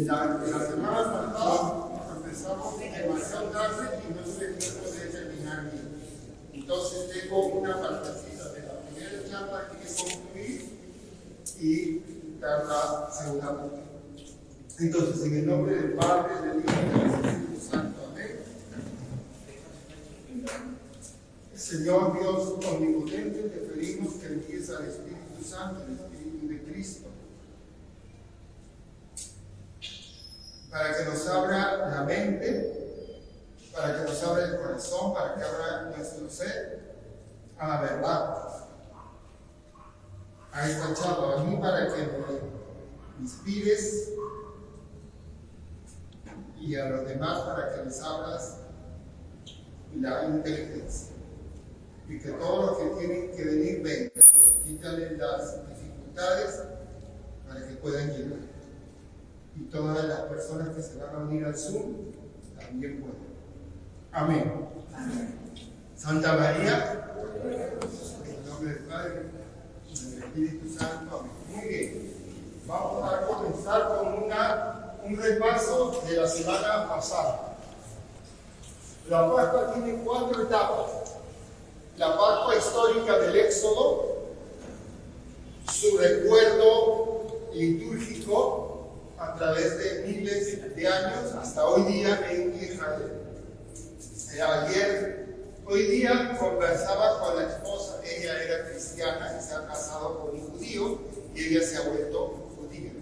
la semana pasada empezamos demasiado tarde y no tuve tiempo de terminar bien. Entonces tengo una partecita de la primera charla que concluir y dar la segunda parte. Entonces, en el nombre del Padre, del Hijo y del Espíritu Santo. Amén. Señor Dios omnipotente, te pedimos que envíes al Espíritu Santo, el Espíritu de Cristo, para que nos abra la mente, para que nos abra el corazón, para que abra nuestro ser a la verdad, a esta charla, a mí, para que me inspires, y a los demás para que les abras la inteligencia. Y que todos los que tienen que venir vengan. Quítale las dificultades para que puedan llegar. Y todas las personas que se van a unir al Zoom también pueden. Amén. Amén. Santa María, en el nombre del Padre, del Espíritu Santo. Amén. Muy bien. Vamos a comenzar con un repaso de la semana pasada. La Pascua tiene 4 etapas. La Pascua histórica del Éxodo, su recuerdo litúrgico a través de miles de años hasta hoy día en Israel. Hoy día conversaba con la esposa, ella era cristiana y se ha casado con un judío y ella se ha vuelto judía.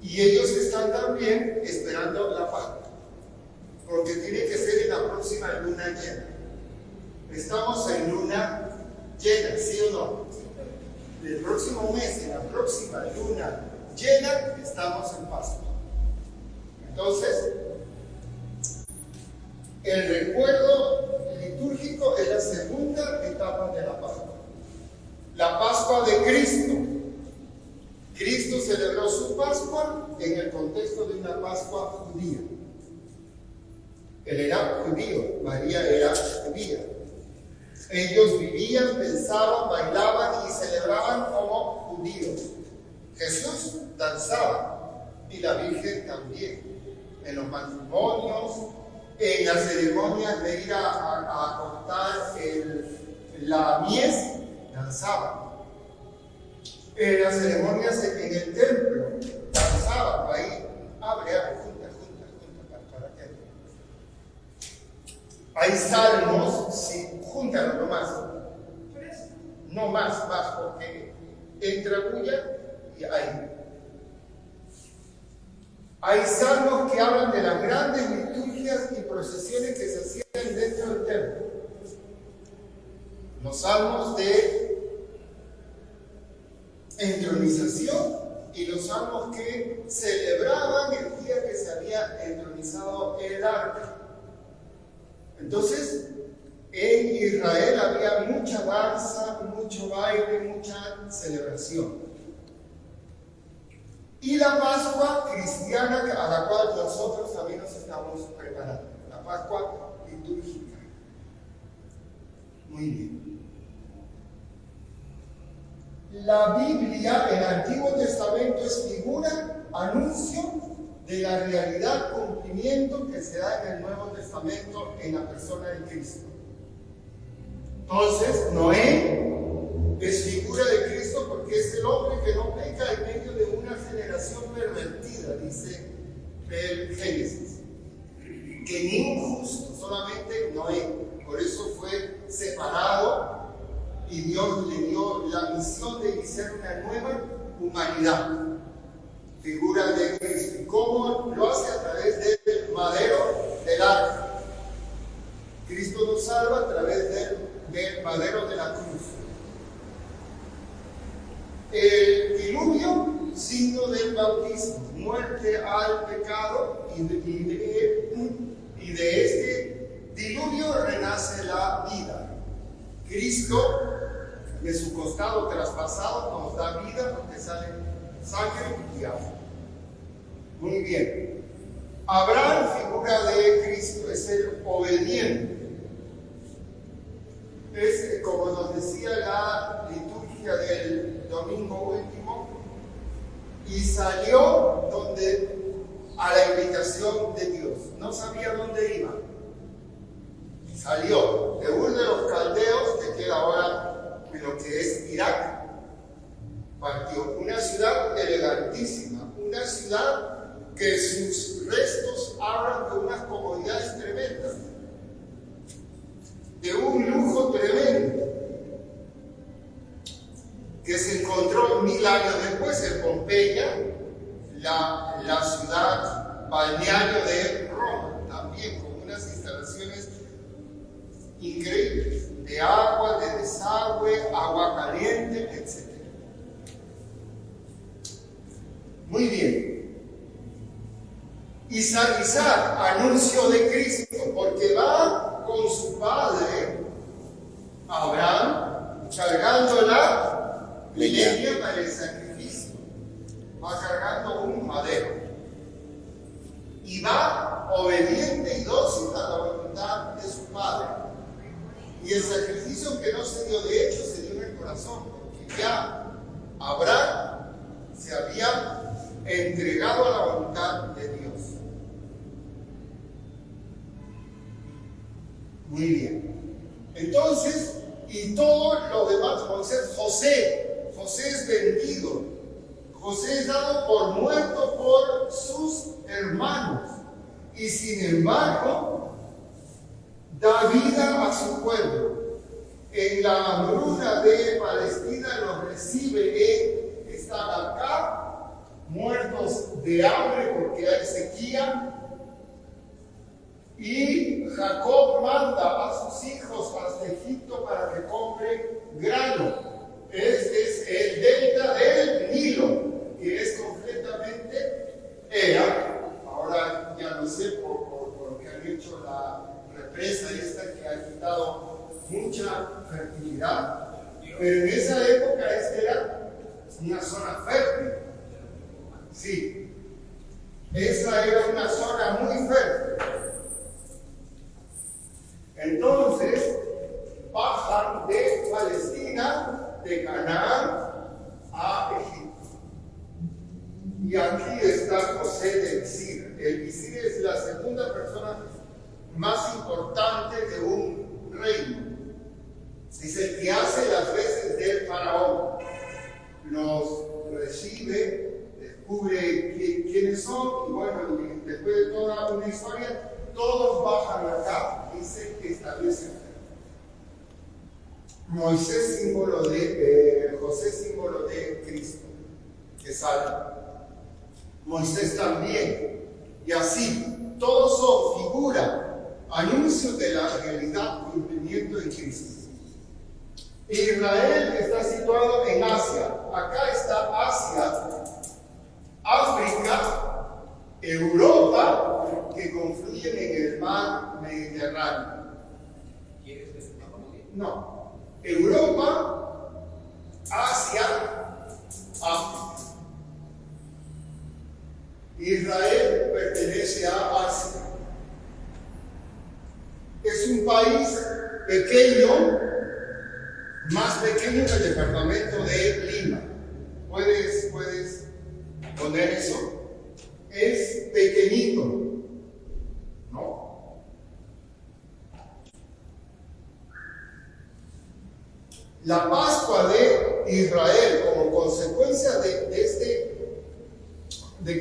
Y ellos están también esperando la Pascua, porque tiene que ser en la próxima luna llena. Estamos en luna llena, ¿sí o no? El próximo mes, en la próxima luna llena, estamos en Pascua. Entonces, el recuerdo litúrgico es la segunda etapa de la Pascua. La Pascua de Cristo. Cristo celebró su Pascua en el contexto de una Pascua judía. Él era judío, María era judía. Ellos vivían, pensaban, bailaban y celebraban como judíos. Jesús danzaba y la Virgen también. En los matrimonios, en las ceremonias de ir a cortar la mies, danzaban. En las ceremonias en el templo, danzaban. Ahí, abre, junta, para que. Hay salmos, sí, júntalo nomás. No más, porque entra bulla y ahí. Hay salmos que hablan de las grandes liturgias y procesiones que se hacían dentro del templo. Los salmos de entronización y los salmos que celebraban el día que se había entronizado el arca. Entonces, en Israel había mucha danza, mucho baile, mucha celebración. Y la Pascua cristiana a la cual nosotros también nos estamos preparando. La Pascua litúrgica. Muy bien. La Biblia, el Antiguo Testamento, es figura, anuncio de la realidad, cumplimiento que se da en el Nuevo Testamento en la persona de Cristo. Entonces, Noé es figura de Cristo porque es el hombre que no peca en medio de una generación pervertida, dice el Génesis. Que ni un justo, solamente Noé. Por eso fue separado y Dios le dio la misión de iniciar una nueva humanidad. Figura de Cristo. ¿Y cómo lo hace? A través del madero del arca. Cristo nos salva a través del madero de la cruz. El diluvio, signo del bautismo, muerte al pecado, y de este diluvio renace la vida. Cristo, de su costado traspasado, nos da vida porque sale sangre y agua. Muy bien. Abraham, figura de Cristo, es el obediente. Es, como nos decía la liturgia del domingo último, y salió a la invitación de Dios. No sabía dónde iba. Salió de Ur de los Caldeos, que queda ahora en lo que es Irak. Partió una ciudad elegantísima, una ciudad que sus restos hablan de unas comodidades tremendas, de un lujo tremendo, que se encontró 1000 años después en Pompeya, la ciudad balneario de Roma, también con unas instalaciones increíbles, de agua, de desagüe, agua caliente, etc. Muy bien. Isaac, anuncio de Cristo, porque va con su padre, Abraham, cargando la leña para el sacrificio. Va cargando un madero. Y va obediente y dócil a la voluntad de su padre. Y el sacrificio que no se dio de hecho, se dio en el corazón, porque ya Abraham se había entregado a la voluntad de Dios. Muy bien. Entonces, y todo lo demás, José es vendido. José es dado por muerto por sus hermanos. Y sin embargo, da vida a su pueblo. En la hambruna de Palestina los recibe están acá, muertos de hambre porque hay sequía. Y Jacob manda a sus hijos hasta Egipto para que compren grano. Este es el delta del Nilo, que es completamente ahora ya no sé por lo que han hecho la represa esta que ha quitado mucha fertilidad, pero en esa época era una zona fértil. Sí, esa era una zona muy fértil. Entonces bajan de Palestina, de Canaán a Egipto. Y aquí está José de visir. El visir es la segunda persona más importante de un reino. Es el que hace las veces del faraón. Los recibe, descubre quiénes son, y bueno, después de toda una historia, todos bajan acá y se establecen. Moisés, símbolo de José, símbolo de Cristo, que salva. Moisés también. Y así, todos son figura, anuncios de la realidad, cumplimiento de Cristo. Israel está situado en Asia. Acá está Asia, África, Europa, que confluyen en el mar Mediterráneo. ¿Quieres que se mapa muy bien? No. Europa, Asia, África. Israel pertenece a Asia. Es un país pequeño, más pequeño que el departamento de Lima. ¿Puedes poner eso? Es pequeñito, ¿no? La Pascua de Israel, como consecuencia de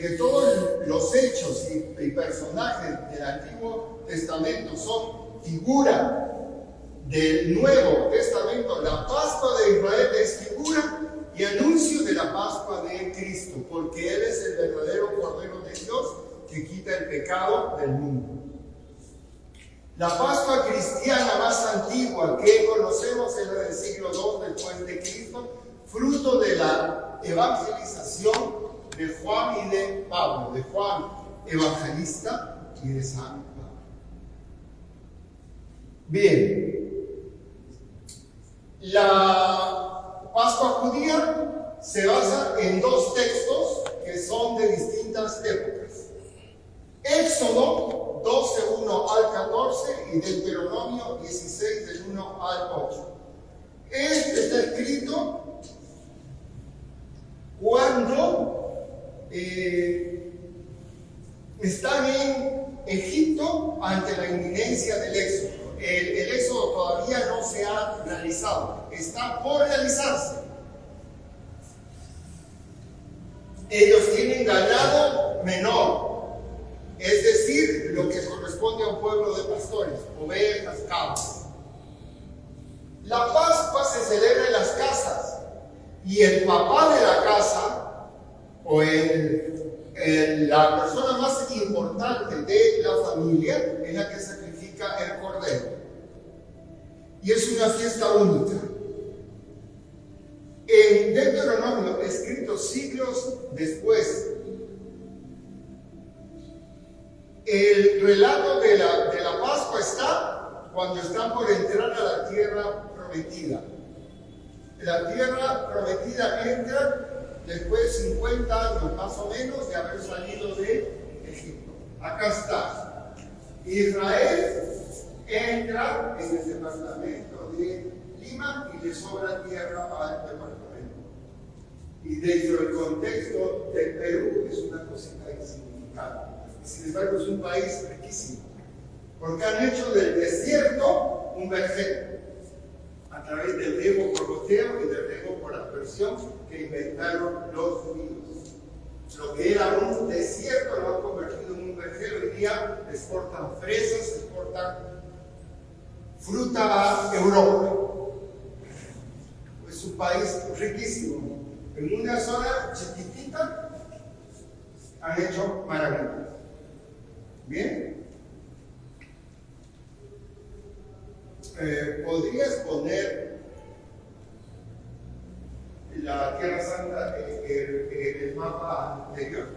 que todos los hechos y personajes del Antiguo Testamento son figura del Nuevo Testamento, la Pascua de Israel es figura y anuncio de la Pascua de Cristo, porque Él es el verdadero Cordero de Dios que quita el pecado del mundo. La Pascua cristiana más antigua que conocemos es la del siglo II después de Cristo, fruto de la evangelización de Juan y de Pablo, de Juan evangelista y de San Pablo. Bien. La Pascua judía se basa en dos textos que son de distintas épocas. Éxodo 12, 1 al 14 y Deuteronomio 16, del 1 al 8. Este está escrito Están en Egipto ante la inminencia del éxodo. El éxodo todavía no se ha realizado, está por realizarse. Ellos tienen ganado menor, es decir, lo que corresponde a un pueblo de pastores, ovejas, cabras. La Pascua se celebra en las casas y el papá de la casa o la persona más importante de la familia es la que sacrifica el cordero. Y es una fiesta única. En Deuteronomio, escrito siglos después, el relato de la Pascua está cuando están por entrar a la tierra prometida. La tierra prometida entra después de 50 años más o menos de haber salido de Egipto. Acá está. Israel entra en el departamento de Lima y le sobra tierra al departamento. Y dentro del contexto del Perú es una cosita insignificante. Sin embargo, es un país riquísimo, porque han hecho del desierto un vergel a través del riego por goteo y del riego por aspersión que inventaron los judíos. Lo que era un desierto lo han convertido en un vergel. Hoy día exportan fresas, exportan fruta a Europa. Es un país riquísimo. En una zona chiquitita han hecho maravillas. Bien. ¿Podrías poner la Tierra Santa en el mapa anterior?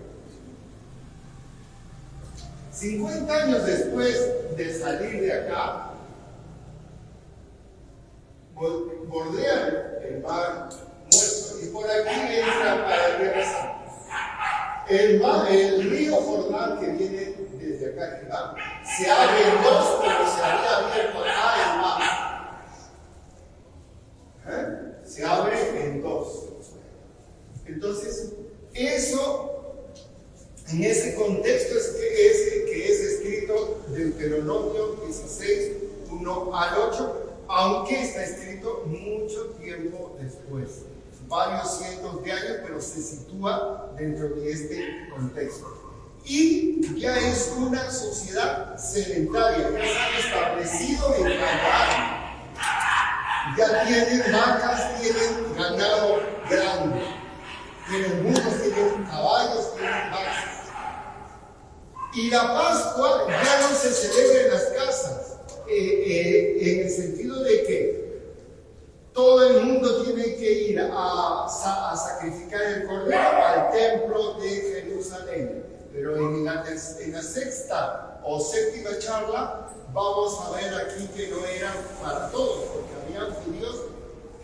50 años después de salir de acá, bordean el mar Muerto y por aquí entran para la Tierra Santa. El río Jordán que viene desde acá arriba se abre en dos como se había abierto acá el mar. Se abre en dos. Entonces, eso, en ese contexto es que es escrito Deuteronomio 16, 1 al 8, aunque está escrito mucho tiempo después, varios cientos de años, pero se sitúa dentro de este contexto. Y ya es una sociedad sedentaria, ya se han establecido en Canaán. Ya tienen vacas, tienen ganado grande, tienen burros, tienen caballos, tienen vacas. Y la Pascua ya no se celebra en las casas, en el sentido de que todo el mundo tiene que ir a sacrificar el cordero al templo de Jerusalén. Pero en la sexta o séptima charla vamos a ver aquí que no eran para todos, porque había judíos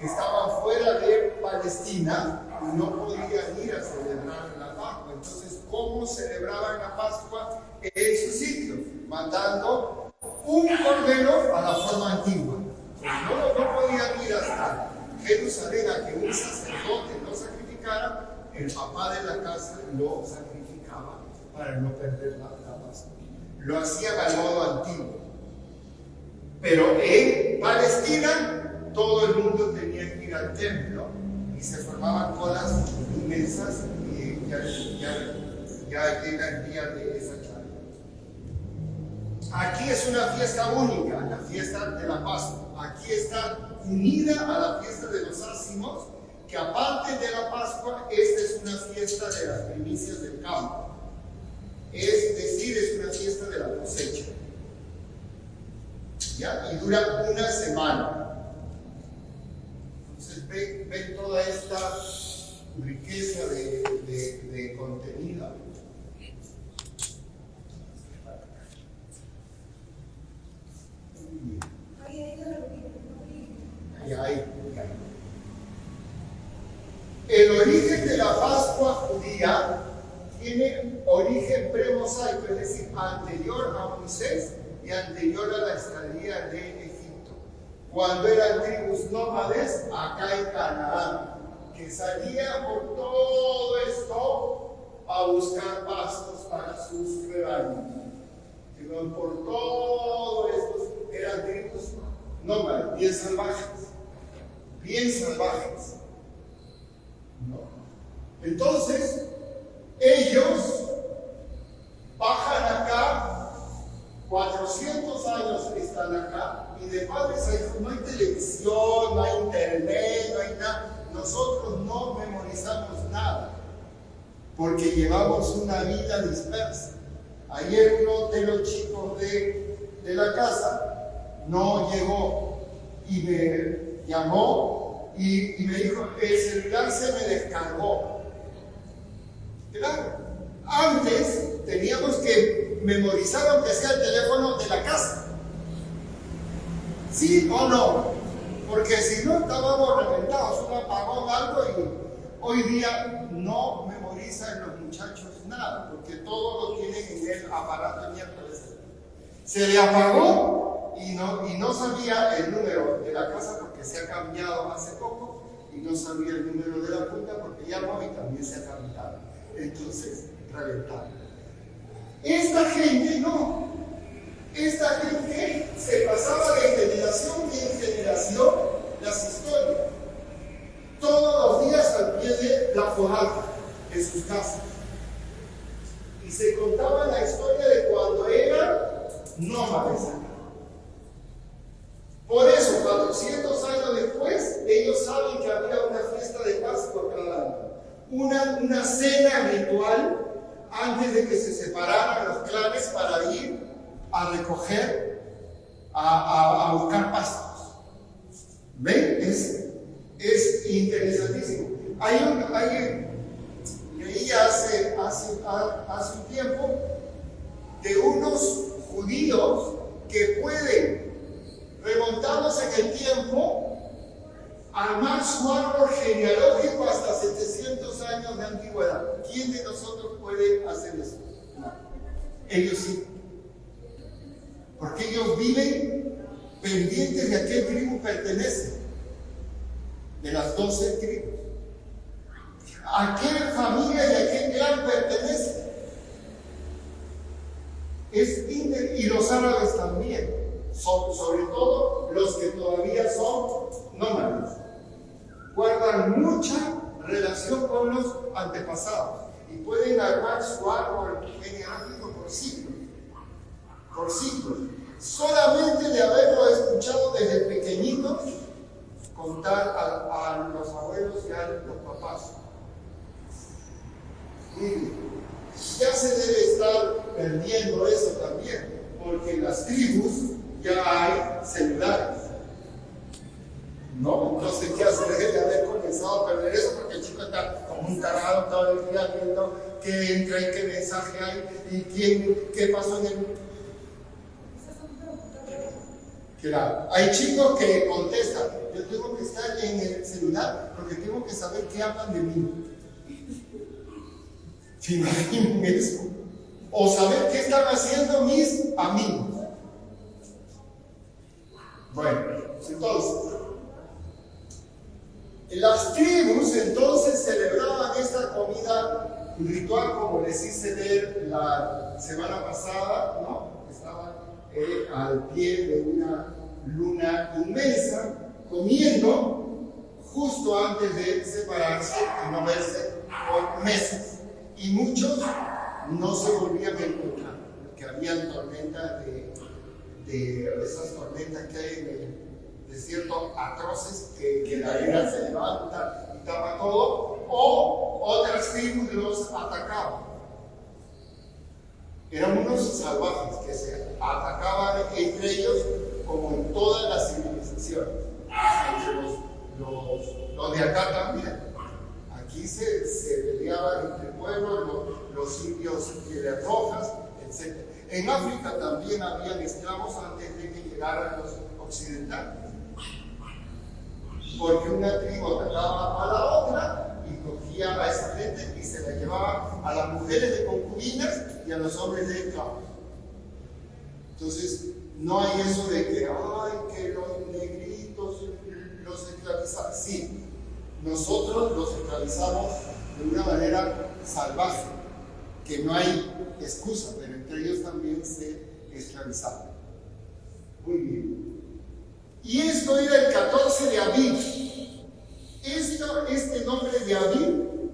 que estaban fuera de Palestina y no podían ir a celebrar la Pascua. Entonces, ¿cómo celebraban la Pascua en su sitio? Mandando un cordero a la forma antigua. No podían ir hasta Jerusalén a que un sacerdote lo sacrificara, el papá de la casa lo sacrificaba para no perder la Pascua. Lo hacían al modo antiguo. Pero en Palestina todo el mundo tenía que ir al templo y se formaban colas inmensas y ya llega el día de esa charla. Aquí es una fiesta única, la fiesta de la Pascua. Aquí está unida a la fiesta de los ácimos, que aparte de la Pascua, esta es una fiesta de las primicias del campo. Es decir, es una fiesta de la cosecha. ¿Ya? Y dura una semana. Entonces ven toda esta riqueza de contenido. El origen de la Pascua judía tiene origen premosaico, es decir, anterior a Moisés y anterior a la estadía de Egipto, cuando eran tribus nómades acá en Canaán, que salían por todo esto a buscar pastos para sus rebaños. Iban por todo estos, eran tribus nómadas, bien salvajes. Bien salvajes. ¿No? Entonces, ellos bajan acá, 400 años están acá, y de padres a hijos no hay televisión, no hay internet, no hay nada. Nosotros no memorizamos nada, porque llevamos una vida dispersa. Ayer uno de los chicos de la casa no llegó y me llamó y me dijo, el celular se me descargó. Claro, antes teníamos que memorizar aunque sea el teléfono de la casa. ¿Sí o no? Porque si no estábamos reventados, un apagón, algo, y hoy día no memorizan los muchachos nada, porque todo lo tienen en el aparato miércoles. Se le apagó y no sabía el número de la casa porque se ha cambiado hace poco, y no sabía el número de la punta porque ya no, y también se ha cambiado. Entonces, reventaron. Esta gente no. Esta gente se pasaba de generación en generación las historias. Todos los días al pie de la fogata en sus casas. Y se contaba la historia de cuando eran nómades. Por eso, 400 años después, ellos saben que había una fiesta de Pascua cada año. Una cena ritual antes de que se separaran los clanes para ir a recoger, a buscar pastos. ¿Ven? Es interesantísimo. Leí hace un tiempo de unos judíos que pueden remontarnos en el tiempo, armar su árbol genealógico hasta 700 años de antigüedad. ¿Quién de nosotros puede hacer eso? No. Ellos sí. Porque ellos viven pendientes de a qué tribu pertenecen, de las 12 tribus. ¿A qué familia y a qué clan pertenecen? Y los árabes también, sobre todo los que todavía son nómadas, guardan mucha relación con los antepasados y pueden armar su árbol genealógico por siglos. Por siglos, solamente de haberlo escuchado desde pequeñitos contar a los abuelos y a los papás. Y ya se debe estar perdiendo eso también, porque en las tribus ya hay celulares. No sé qué hacer, de haber comenzado a perder eso, porque el chico está como un tarado todo el día viendo qué entra y qué mensaje hay y qué pasó en el. Claro, hay chicos que contestan, yo tengo que estar en el celular porque tengo que saber qué hablan de mí. ¿Se imaginan eso? O saber qué están haciendo mis amigos. Bueno, entonces, las tribus entonces celebraban esta comida ritual, como les hice ver la semana pasada, ¿no? Estaban al pie de una luna inmensa, comiendo justo antes de separarse y no verse por meses. Y muchos no se volvían a encontrar, porque habían tormentas de esas tormentas que hay en el desierto atroces, que la arena se levanta y tapa todo, o otras tribus los atacaban. Eran unos salvajes que se atacaban entre ellos, como en todas las civilizaciones, entre los de acá también. Aquí se peleaban entre pueblos, los indios pieles rojas, etc. En África también habían esclavos antes de que llegaran los occidentales, porque una tribu atacaba a la otra y cogía a esa gente y se la llevaba a las mujeres de concubinas y a los hombres de esclavos. Entonces, no hay eso de que los negritos los esclavizaban. Sí, nosotros los esclavizamos de una manera salvaje, que no hay excusa, pero entre ellos también se esclavizaban. Muy bien. Y esto era el 14 de Aviv. Este nombre de Aviv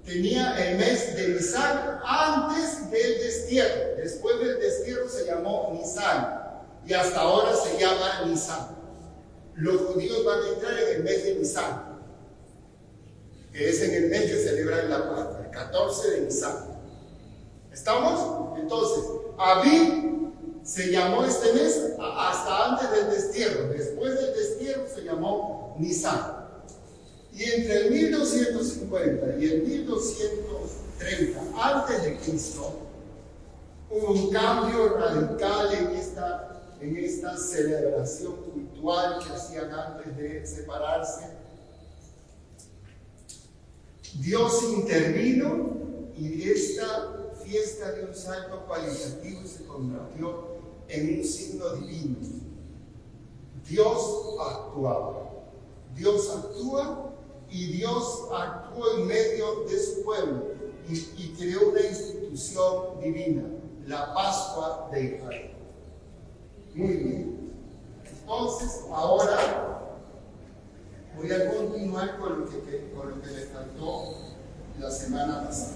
tenía el mes de Nisan antes del destierro. Después del destierro se llamó Nisan y hasta ahora se llama Nisan. Los judíos van a entrar en el mes de Nisan, que es en el mes que celebran la Pascua, el 14 de Nisan. ¿Estamos? Entonces, Aviv se llamó este mes hasta antes del destierro. Después del destierro se llamó Nisan. Y entre el 1250 y el 1230 antes de Cristo hubo un cambio radical en esta celebración cultural que hacían antes de separarse. Dios intervino y esta fiesta dio un salto cualitativo y se convirtió en un signo divino. Dios actuaba. Dios actúa y Dios actuó en medio de su pueblo y creó una institución divina, la Pascua de Israel. Muy bien. Entonces, ahora voy a continuar con lo que le faltó la semana pasada.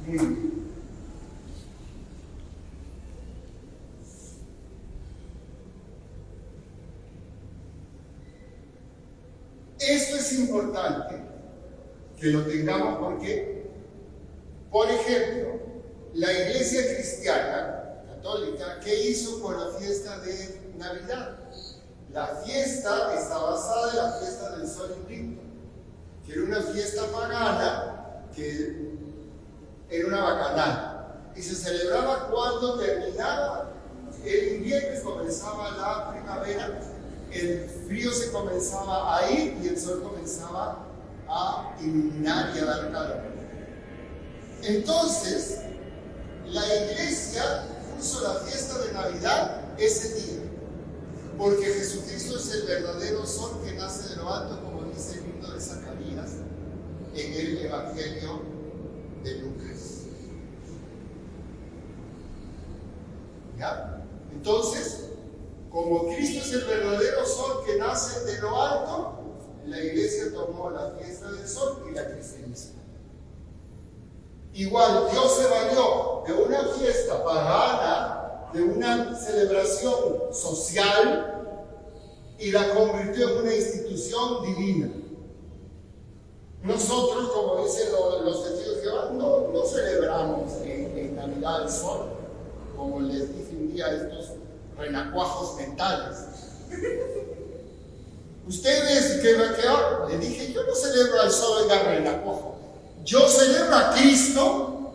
Muy bien. Esto es importante que lo tengamos porque, por ejemplo, la iglesia cristiana católica, ¿qué hizo con la fiesta de Navidad? La fiesta está basada en la fiesta del sol invicto, que era una fiesta pagana, que era una bacanal, y se celebraba cuando terminaba el invierno y comenzaba la primavera. El frío se comenzaba a ir y el sol comenzaba a iluminar y a dar calor. Entonces, la iglesia puso la fiesta de Navidad ese día, porque Jesucristo es el verdadero sol que nace de lo alto, como dice el libro de Zacarías en el Evangelio de Lucas. ¿Ya? Entonces, como Cristo es el verdadero sol que nace de lo alto, la iglesia tomó la fiesta del sol y la cristianizó. Igual, Dios se valió de una fiesta pagana, de una celebración social, y la convirtió en una institución divina. Nosotros, como dicen los testigos de Jehová, no celebramos en Navidad el sol, como les dije un día a estos renacuajos mentales. Ustedes, ¿qué hago? Le dije, yo no celebro al sol en renacuajo. Yo celebro a Cristo,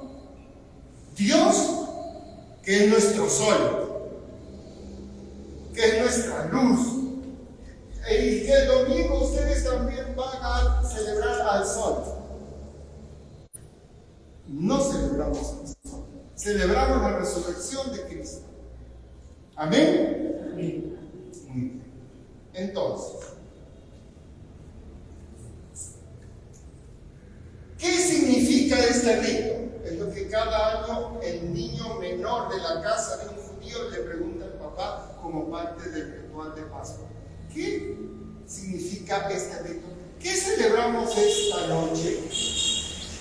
Dios, que es nuestro sol, que es nuestra luz. Y que el domingo ustedes también van a celebrar al sol. No celebramos al sol, celebramos la resurrección de Cristo. ¿Amén? Amén. Muy bien. Entonces, ¿qué significa este rito? Es lo que cada año el niño menor de la casa de un judío le pregunta al papá como parte del ritual de Pascua. ¿Qué significa este rito? ¿Qué celebramos esta noche?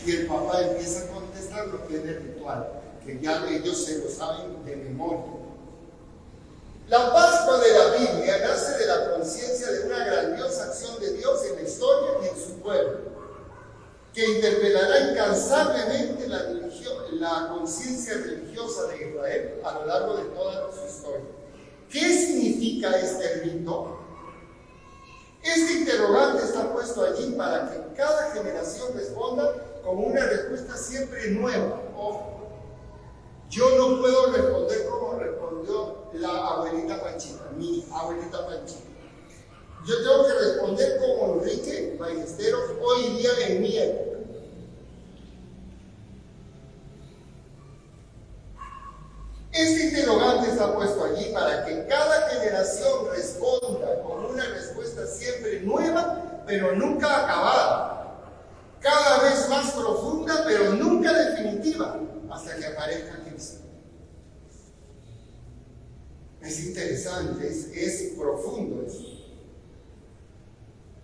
Y el papá empieza a contestar lo que es el ritual, que ya ellos se lo saben de memoria. La Pascua de la Biblia nace de la conciencia de una grandiosa acción de Dios en la historia y en su pueblo, que interpelará incansablemente la conciencia religiosa de Israel a lo largo de toda su historia. ¿Qué significa este rito? Este interrogante está puesto allí para que cada generación responda con una respuesta siempre nueva. Ojo, yo no puedo responder como respondió la abuelita Panchita, mi abuelita Panchita. Yo tengo que responder como Enrique Ballesteros hoy día en mi época. Este interrogante está puesto allí para que cada generación responda con una respuesta siempre nueva, pero nunca acabada. cada vez más profunda, pero nunca definitiva, hasta que aparezca Cristo. Es interesante, es profundo eso.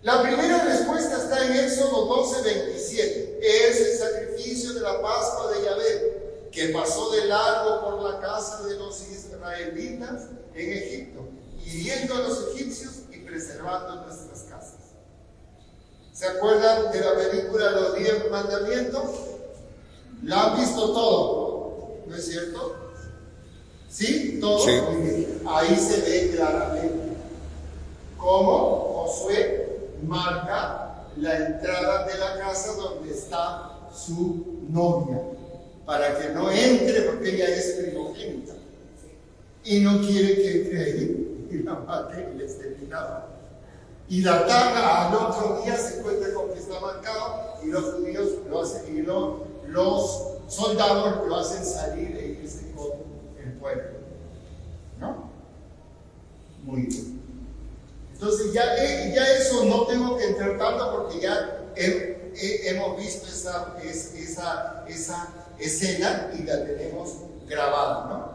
La primera respuesta está en Éxodo 12:27. Es el sacrificio de la Pascua de Yahvé, que pasó de largo por la casa de los israelitas en Egipto, hiriendo a los egipcios y preservando nuestras casas. ¿Se acuerdan de la película Los 10 Mandamientos? La han visto todo, ¿no es cierto? ¿Sí? ¿Todo? Sí. Muy bien. Ahí se ve claramente cómo Josué marca la entrada de la casa donde está su novia, para que no entre, porque ella es primogénita y no quiere que entre ahí y la mate y la exterminada. Y la ataca, al otro día se encuentra con que está marcado, y los judíos lo hacen, y los soldados lo hacen salir e irse con el pueblo, ¿no? Muy bien. Entonces ya eso no tengo que entrar tanto, porque ya hemos visto esa escena y la tenemos grabada, ¿no?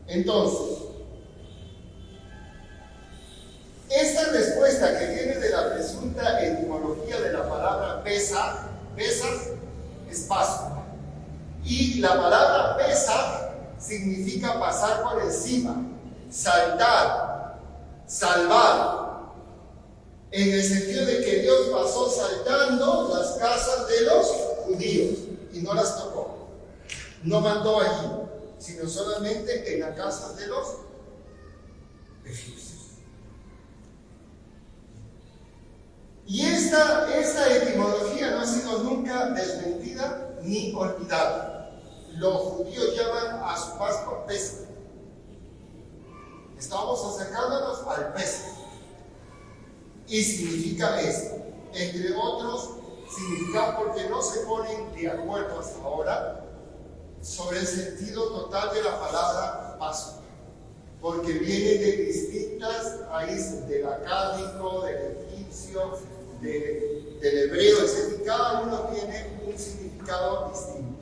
Entonces, esta respuesta que viene de la presunta etimología de la palabra Pesach es Pascua. Y la palabra Pesach significa pasar por encima, saltar, salvar. En el sentido de que Dios pasó saltando las casas de los judíos y no las tocó. No mandó allí, sino solamente en las casas de los egipcios. Y esta etimología no ha sido nunca desmentida ni olvidada. Los judíos llaman a su Pascua Pesach. Estamos acercándonos al Pesach. Y significa esto. Entre otros, significa, porque no se ponen de acuerdo hasta ahora sobre el sentido total de la palabra Pascua. Porque viene de distintas raíces, del acádico, del egipcio, del hebreo, etc. Cada uno tiene un significado distinto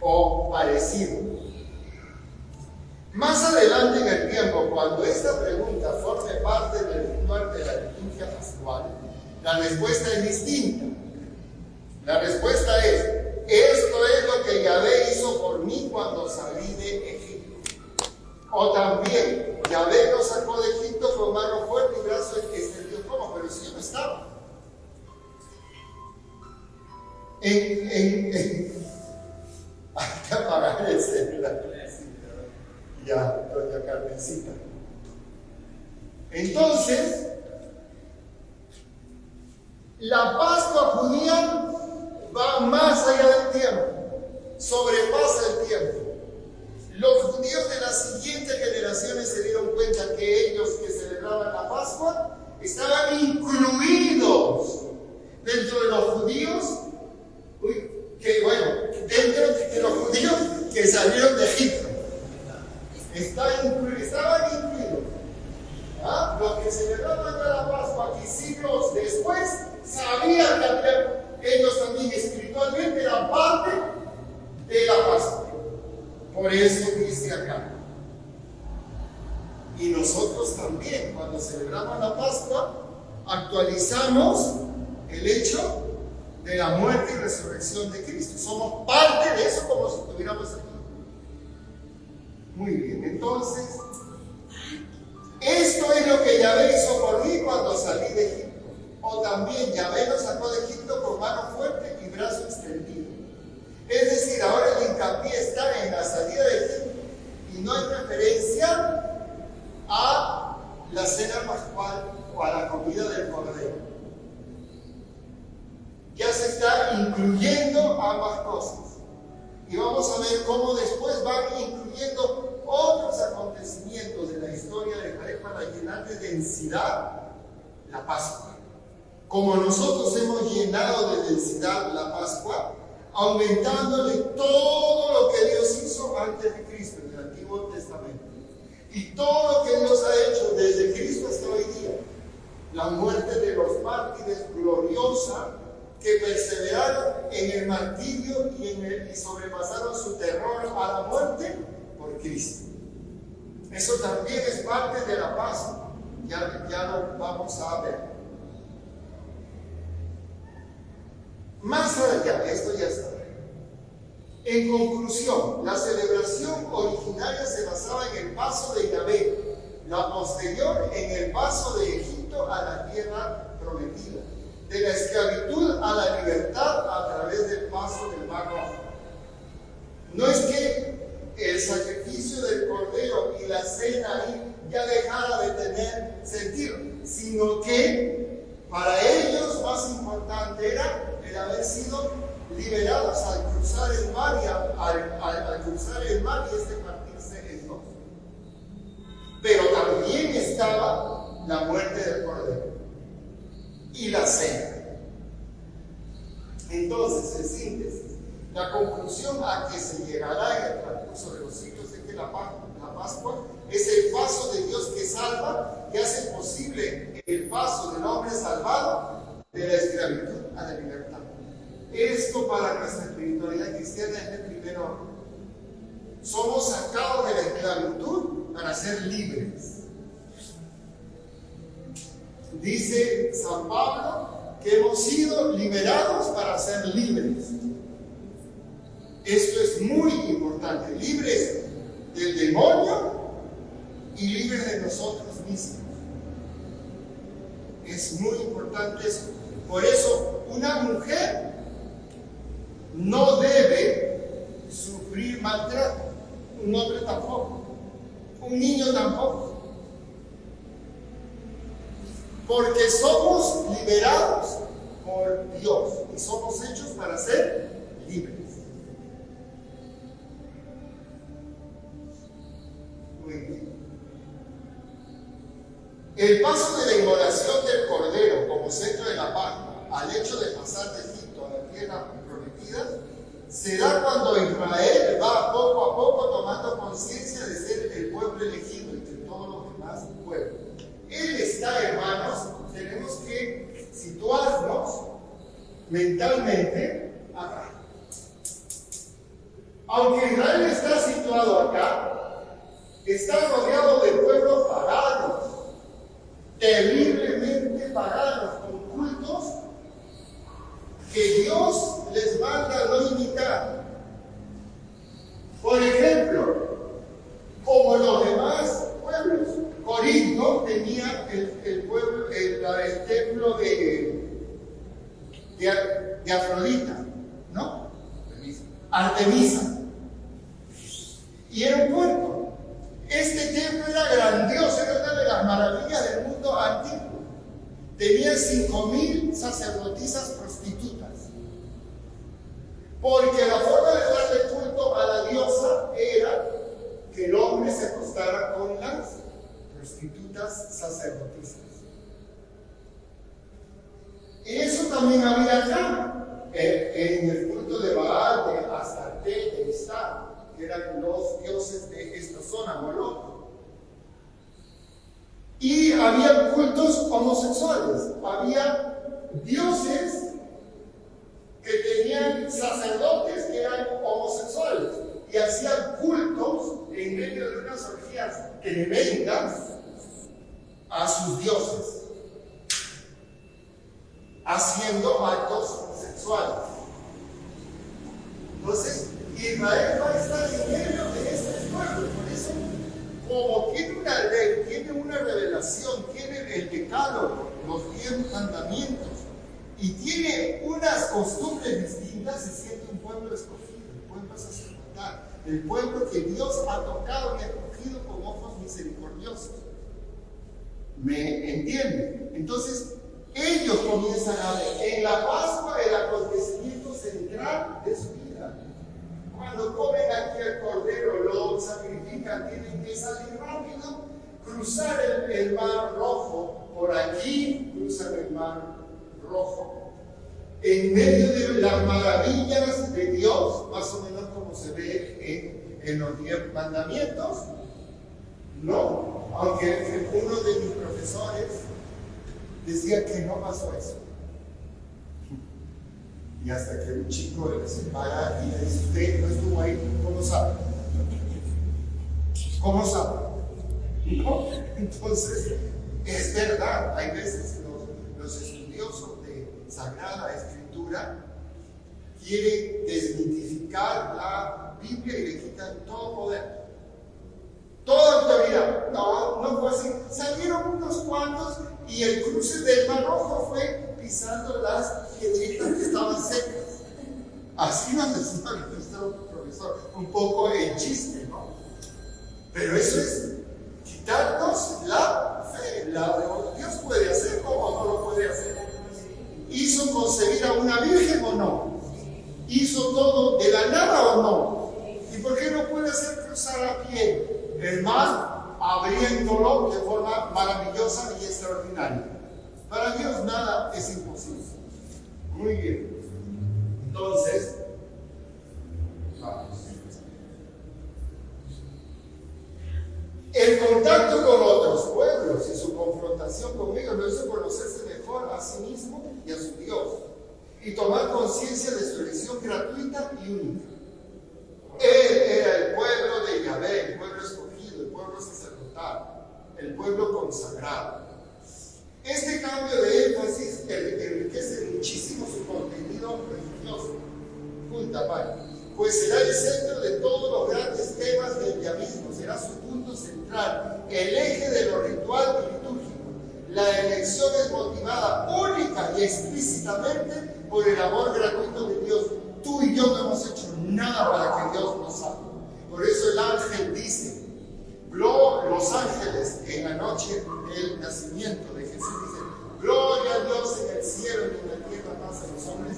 o parecido. Más adelante en el tiempo, cuando esta pregunta forme parte del ritual de la liturgia pascual, la respuesta es distinta. La respuesta es: esto es lo que Yahvé hizo por mí cuando salí de Egipto. O también, Yahvé nos sacó de Egipto con mano fuerte y brazo extendido. ¿Cómo? Pero si yo no estaba. Hay que apagar el celular. Ya, doña Carmencita. Entonces, la Pascua judía va más allá del tiempo, sobrepasa el tiempo. Los judíos de las siguientes generaciones se dieron cuenta que ellos que celebraban la Pascua estaban incluidos dentro de los judíos, dentro de los judíos que salieron de Egipto. Estaban incluidos. ¿Ah? Los que celebraban la Pascua y siglos después sabían que ellos también espiritualmente eran parte de la Pascua. Por eso dice acá. Y nosotros también, cuando celebramos la Pascua, actualizamos el hecho de la muerte y resurrección de Cristo. Somos parte de eso, como si estuviéramos aquí. Muy bien, entonces, esto es lo que Yahvé hizo por mí cuando salí de Egipto. O también Yahvé nos sacó de Egipto con mano fuerte y brazo extendido. Es decir, ahora el hincapié está en la salida de Egipto y no hay referencia a la cena pascual o a la comida del cordero. Ya se está incluyendo ambas cosas. Y vamos a ver cómo después van incluyendo otros acontecimientos de la historia de Israel para llenar de densidad la Pascua. Como nosotros hemos llenado de densidad la Pascua, aumentándole todo lo que Dios hizo antes de Cristo en el Antiguo Testamento. Y todo lo que Dios ha hecho desde Cristo hasta hoy día. La muerte de los mártires gloriosa, que perseveraron en el martirio y sobrepasaron su terror a la muerte por Cristo. Eso también es parte de la Pascua. Ya lo vamos a ver. Más allá, esto ya está. En conclusión, la celebración originaria se basaba en el paso de Yahvé, la posterior en el paso de Egipto a la tierra prometida, de la esclavitud a la libertad a través del paso del Mar Rojo. No es que el sacrificio del cordero y la cena ahí ya dejara de tener sentido, sino que para ellos más importante era el haber sido liberados al cruzar el mar y al cruzar el mar y partirse en dos. Pero también estaba la muerte del cordero y la cena. Entonces, en síntesis, la conclusión a que se llegará en el transcurso de los siglos es que la Pascua es el paso de Dios que salva, que hace posible el paso del hombre salvado de la esclavitud a la libertad. Esto para nuestra espiritualidad cristiana es el primer orden. Somos sacados de la esclavitud para ser libres. Dice San Pablo que hemos sido liberados para ser libres. Esto es muy importante. Libres del demonio y libres de nosotros mismos. Es muy importante eso. Por eso, una mujer no debe sufrir maltrato, un hombre tampoco, un niño tampoco, porque somos liberados por Dios y somos hechos para ser libres. Muy bien. El paso de la inmolación del cordero como centro de la Pascua al hecho de pasar de Egipto a la tierra prometida se da cuando Israel va poco a poco tomando conciencia de ser el pueblo elegido entre todos los demás pueblos. Él está, hermanos, tenemos que situarnos mentalmente acá. Aunque Israel está situado acá, está rodeado de pueblos paganos, terriblemente paganos, con cultos que Dios les manda no imitar. Por ejemplo, como los demás pueblos, Corinto tenía el templo de Afrodita, ¿no? Artemisa. Y era un puerto. Este templo era grandioso, era una de las maravillas del mundo antiguo. Tenía 5.000 sacerdotisas prostitutas. Porque la forma de darle culto a la diosa era que el hombre se acostara con las prostitutas sacerdotisas. Y eso también había acá, en el culto de Baal, de Astarte, de Istá, que eran los dioses de esta zona, Moloch. Y había cultos homosexuales, había dioses que tenían sacerdotes que eran homosexuales y hacían cultos en medio de unas orgías tremendas a sus dioses, haciendo actos sexuales. Entonces, Israel va a estar en medio de estos pueblos. Por eso, como tiene una ley, tiene una revelación, tiene el decálogo, los 10 mandamientos, y tiene unas costumbres distintas, se siente un pueblo escogido, el pueblo sacerdotal, el pueblo que Dios ha tocado y ha escogido con ojos misericordiosos. ¿Me entienden? Entonces, ellos comienzan a ver en la Pascua el acontecimiento central de su vida. Cuando comen aquí el cordero, lo sacrifican, tienen que salir rápido, cruzar el mar rojo. Por aquí cruzan el mar rojo. En medio de las maravillas de Dios, más o menos como se ve en los 10 mandamientos. No, aunque uno de mis profesores decía que no pasó eso. Y hasta que un chico le separa y le dice, usted no estuvo ahí, ¿cómo sabe? ¿Cómo sabe? ¿No? Entonces, es verdad, hay veces los estudiosos de Sagrada Escritura quieren desmitificar la Biblia y le quitan todo poder, toda autoridad. No fue así. Salieron unos cuantos y el cruce del Mar Rojo fue pisando las piedritas que estaban secas. Así nos decía nuestro profesor, un poco el chiste, ¿no? Pero eso es quitarnos la fe. Dios puede hacer como no lo puede hacer. ¿Hizo concebir a una virgen o no? ¿Hizo todo de la nada o no? ¿Y por qué no puede hacer cruzar a pie el mar, abriéndolo de forma maravillosa y extraordinaria? Para Dios nada es imposible. Muy bien. Entonces, vamos. El contacto con otros pueblos y su confrontación conmigo lo hizo conocerse mejor a sí mismo y a su Dios, y tomar conciencia de su elección gratuita y única. Él era el pueblo de Yahvé, el pueblo escogido, el pueblo sacerdotal, el pueblo consagrado. Este cambio de énfasis enriquece muchísimo su contenido religioso. Punta, pues será el centro de todos los grandes temas del yavismo, será su punto central, el eje de lo ritual y litúrgico. La elección es motivada única y explícitamente por el amor gratuito de Dios. Tú y yo no hemos hecho nada para que Dios nos ame. Por eso el ángel dice, los ángeles en la noche del nacimiento de Jesús dicen, gloria a Dios en el cielo y en la tierra paz a los hombres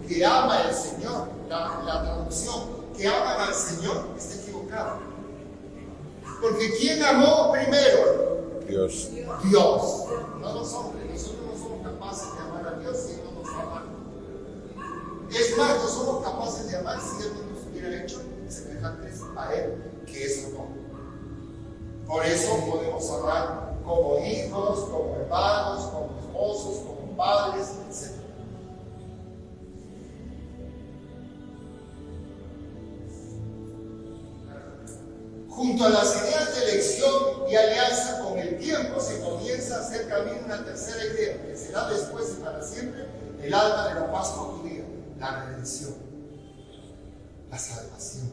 que ama al Señor. La traducción, que aman al Señor, está equivocada. Porque ¿quién amó primero? Dios. Dios, no los hombres. Nosotros no somos capaces de amar a Dios si Él no nos ama. Es más, no somos capaces de amar si Él no nos hubiera hecho semejantes a Él, que eso no. Por eso podemos amar como hijos, como hermanos, como esposos, como padres, etc. Junto a las ideas de elección y alianza, con el tiempo se comienza a hacer camino una tercera idea, que será después y para siempre el alma de la Pascua judía, la redención, la salvación.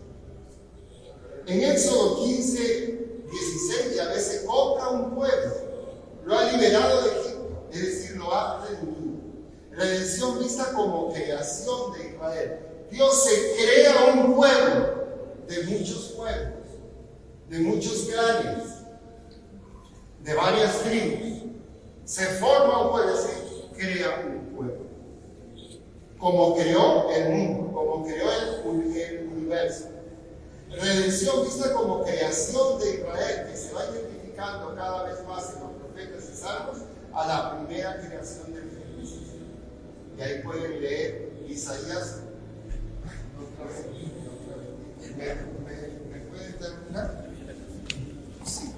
En Éxodo 15, 16, Yahvé se compra un pueblo, lo ha liberado de Egipto, es decir, lo ha redimido. Redención vista como creación de Israel. Dios se crea un pueblo de muchos pueblos, de muchos clanes, de varias tribus. Se forma un pueblo, se crea un pueblo. Como creó el mundo, como creó el universo. Redención vista como creación de Israel, que se va identificando cada vez más en los profetas y salmos a la primera creación del Génesis. Y ahí pueden leer Isaías. ¿Me pueden terminar? Sí.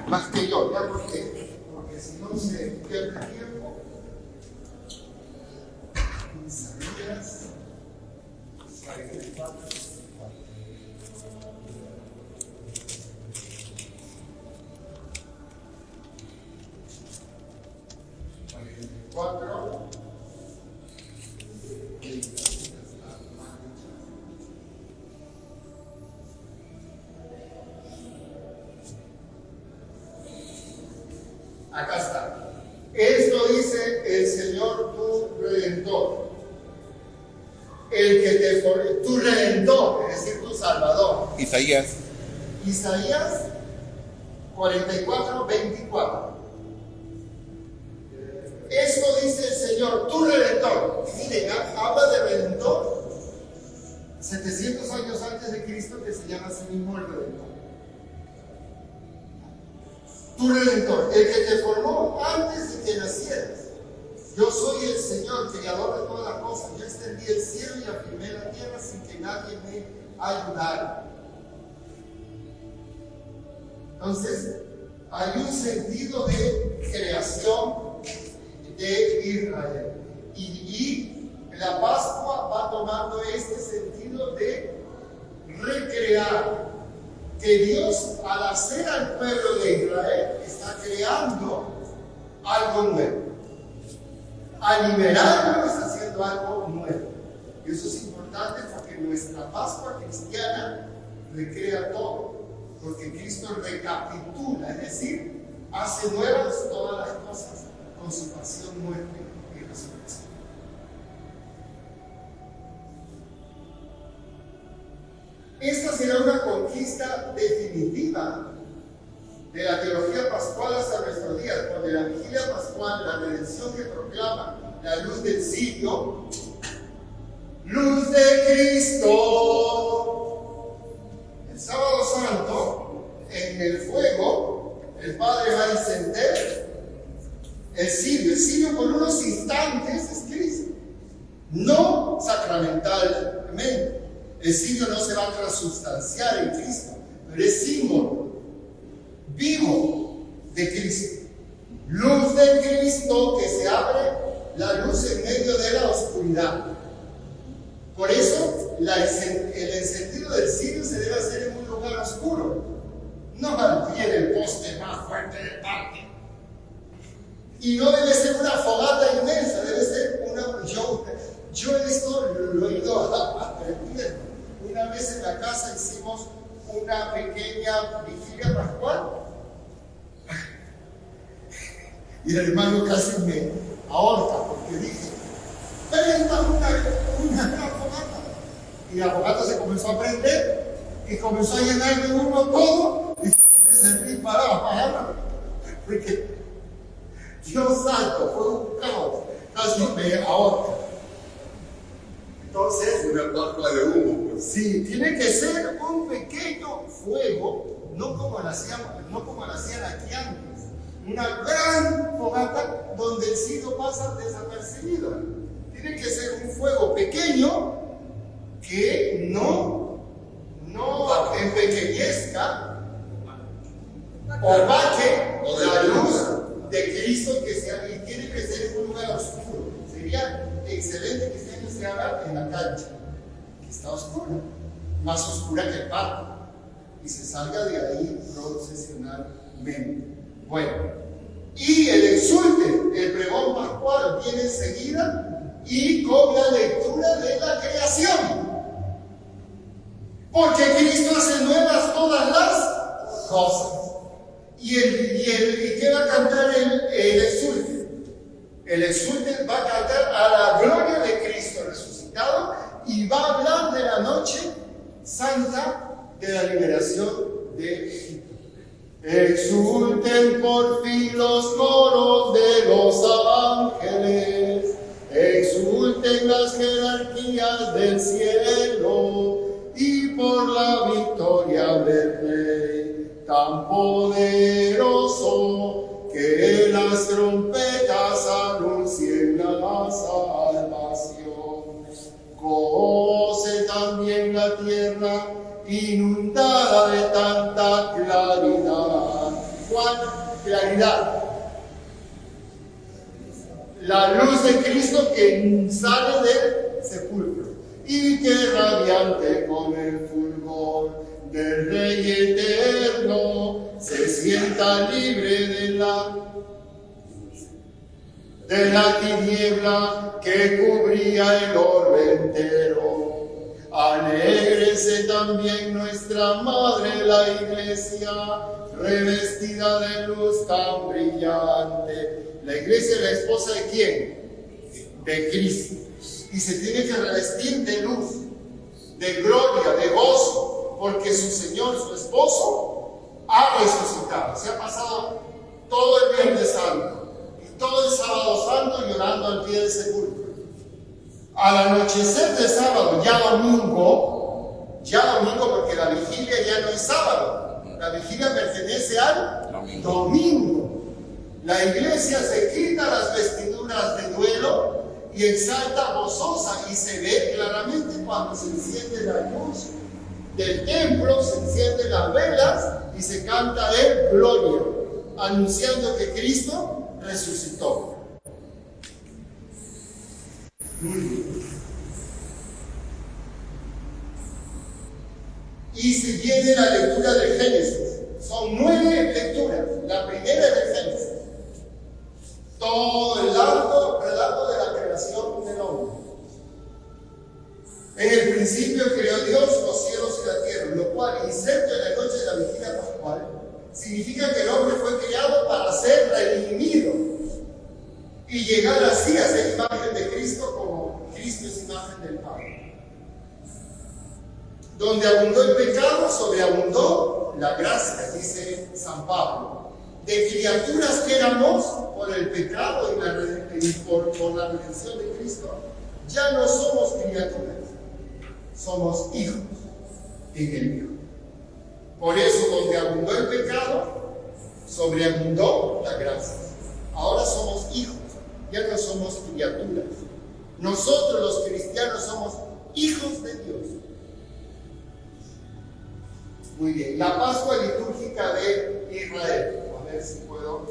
Más que yo, ¿ya? Porque si no se pierde tiempo. Isaías 44. Acá está. Esto dice el Señor tu Redentor. El que te forme, tu Redentor, es decir, tu Salvador. Isaías. Isaías 44, 24. Esto dice el Señor, tu Redentor. Miren, habla de Redentor 700 años antes de Cristo, que se llama así mismo el Redentor. Tu Redentor, el que te formó antes de que nacieras. Yo soy el Señor, creador de todas las cosas. Yo extendí el cielo y afirmé la tierra sin que nadie me ayudara. Entonces, hay un sentido de creación de Israel. Y la Pascua va tomando este sentido de recrear, que Dios al hacer al pueblo de Israel está creando algo nuevo. Al liberarlo está haciendo algo nuevo. Y eso es importante porque nuestra Pascua cristiana recrea todo. Porque Cristo recapitula, es decir, hace nuevas todas las cosas con su pasión, muerte y resurrección. Esta será una conquista definitiva de la teología pascual hasta nuestros días, porque la vigilia pascual, la redención que proclama la luz del siglo, luz de Cristo. El sábado santo, en el fuego, el Padre va a encender el cirio por unos instantes es Cristo, no sacramentalmente. El cirio no se va a transubstanciar en Cristo, pero es símbolo vivo de Cristo. Luz de Cristo, que se abre la luz en medio de la oscuridad. Por eso el encendido del cirio se debe hacer en un lugar oscuro, no al pie del poste más fuerte del parque. Y no debe ser una fogata inmensa, debe ser una... Yo esto lo he ido aprendiendo. Una vez en la casa hicimos una pequeña vigilia pascual y el hermano casi me ahorca porque dije, prenda una gran fogata. Y la fogata se comenzó a prender y comenzó a llenar de humo todo y tuvo que servir para apagarla. Porque Dios santo, fue un caos, casi me ahorca. Entonces, una pascua de humo. sí, tiene que ser un pequeño fuego, no como lo hacían aquí antes. Una gran fogata donde el cirio pasa desapercibido. Tiene que ser un fuego pequeño que no empequeñezca, opaque la luz de Cristo y tiene que ser en un lugar oscuro. Sería excelente que este año se haga en la cancha, que está oscura, más oscura que el parque, y se salga de ahí procesionalmente. Bueno, y el exulte, el pregón pascual, viene enseguida y con la lectura de la creación. Porque Cristo hace nuevas todas las cosas. ¿Y qué va a cantar el exulte? El exulte va a cantar a la gloria de Cristo resucitado y va a hablar de la noche santa de la liberación de Egipto. Exulten por fin los coros de los ángeles, exulten las jerarquías del cielo y por la victoria del Rey tan poderoso que las trompetas anuncien la salvación. Goce también la tierra inundada de tanta claridad. ¿Cuál claridad? La luz de Cristo que sale del sepulcro y que radiante con el fulgor del Rey eterno se sienta libre de la tiniebla que cubría el orbe entero. Alégrese también nuestra Madre la Iglesia, revestida de luz tan brillante. La Iglesia es la esposa ¿de quién? De Cristo. Y se tiene que revestir de luz, de gloria, de gozo, porque su Señor, su esposo, ha resucitado. Se ha pasado todo el Viernes Santo y todo el Sábado Santo llorando al pie del sepulcro. Al anochecer de sábado, ya domingo, porque la vigilia ya no es sábado, la vigilia pertenece al domingo. La iglesia se quita las vestiduras de duelo y exalta gozosa, y se ve claramente cuando se enciende la luz del templo, se encienden las velas y se canta el gloria, anunciando que Cristo resucitó. Muy bien. Y se viene la lectura de Génesis. Son 9 lecturas. La primera es de Génesis. Todo el largo relato de la creación del hombre. En el principio creó Dios los cielos y la tierra, lo cual, inserto en la noche de la vigilia pascual, significa que el hombre fue creado para ser redimido y llegar así a ser imagen de Cristo, como Cristo es imagen del Padre. Donde abundó el pecado, sobreabundó la gracia, dice San Pablo. De criaturas que éramos por el pecado y por la redención de Cristo, ya no somos criaturas, somos hijos en el Hijo. Por eso, donde abundó el pecado, sobreabundó la gracia. Ahora somos hijos, ya no somos criaturas. Nosotros los cristianos somos hijos de Dios. Muy bien, la Pascua litúrgica de Israel. A ver si puedo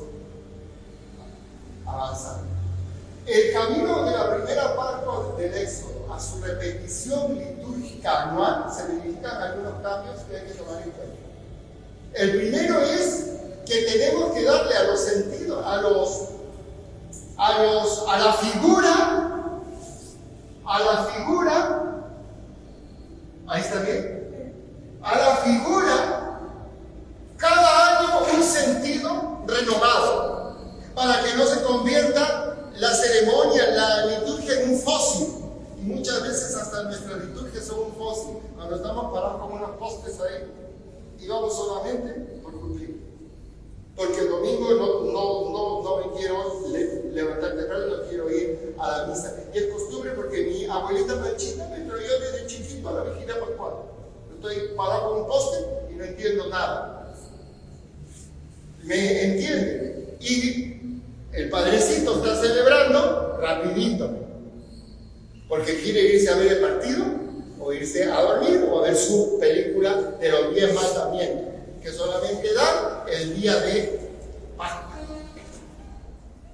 avanzar. El camino de la primera parte del Éxodo a su repetición litúrgica anual se verifican algunos cambios que hay que tomar en cuenta. El primero es que tenemos que darle a los sentidos, a la figura, ahí está bien, a la figura, cada año un sentido renovado, para que no se convierta la ceremonia, la liturgia en un fósil. Y muchas veces hasta nuestras liturgias son un fósil, cuando estamos parados como unos postes ahí, y vamos solamente por cumplir. Porque el domingo no me quiero levantar temprano, no quiero ir a la misa. Y es costumbre porque mi abuelita Panchita me traía desde chiquito a la vigilia pascual. Estoy parado con un poste y no entiendo nada. ¿Me entienden? Y el padrecito está celebrando rapidito, porque quiere irse a ver el partido, o irse a dormir, o a ver su película de los 10 mandamientos, que solamente dan el día de Pascua.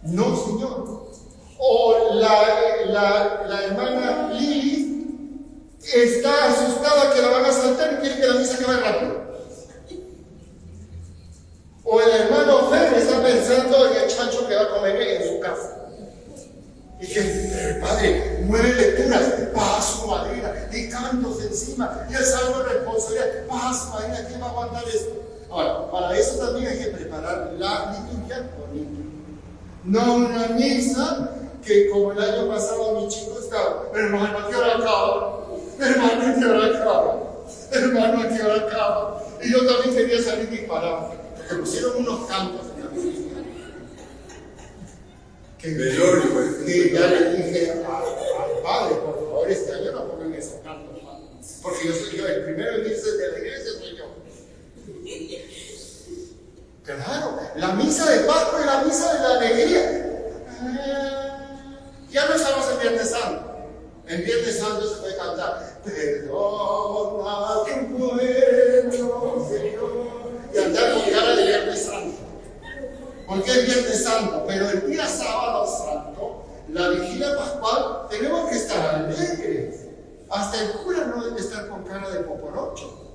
No, señor. O la hermana Lili está asustada que la van a saltar y quiere que la misa acabe rápido. O el hermano Fer está pensando en el chancho que va a comer en su casa. Y que, padre, 9 lecturas, baja su madera, y cantos encima, y el salmo de responsabilidad, baja su madera, ¿quién va a aguantar esto? Ahora, para eso también hay que preparar la liturgia bonita. No una misa que, como el año pasado mi chico estaba, hermano, ¿a qué hora acaba? Hermano, ¿a qué hora acaba? Hermano, ¿a qué hora acaba? Y yo también quería salir disparado, porque pusieron unos cantos en la misa. Que ya le dije al padre, por favor, este año no pongan esos cantos, porque yo soy yo, el primero en irse de la iglesia soy yo. Claro, la misa de Pascua y la misa de la alegría. Ya no estamos en Viernes Santo. En Viernes Santo se puede cantar perdona tu pueblo, Señor, y andar con cara de Viernes Santo. Porque es Viernes Santo, pero el día sábado santo, la vigilia pascual, tenemos que estar alegres. Hasta el cura no debe estar con cara de poporocho.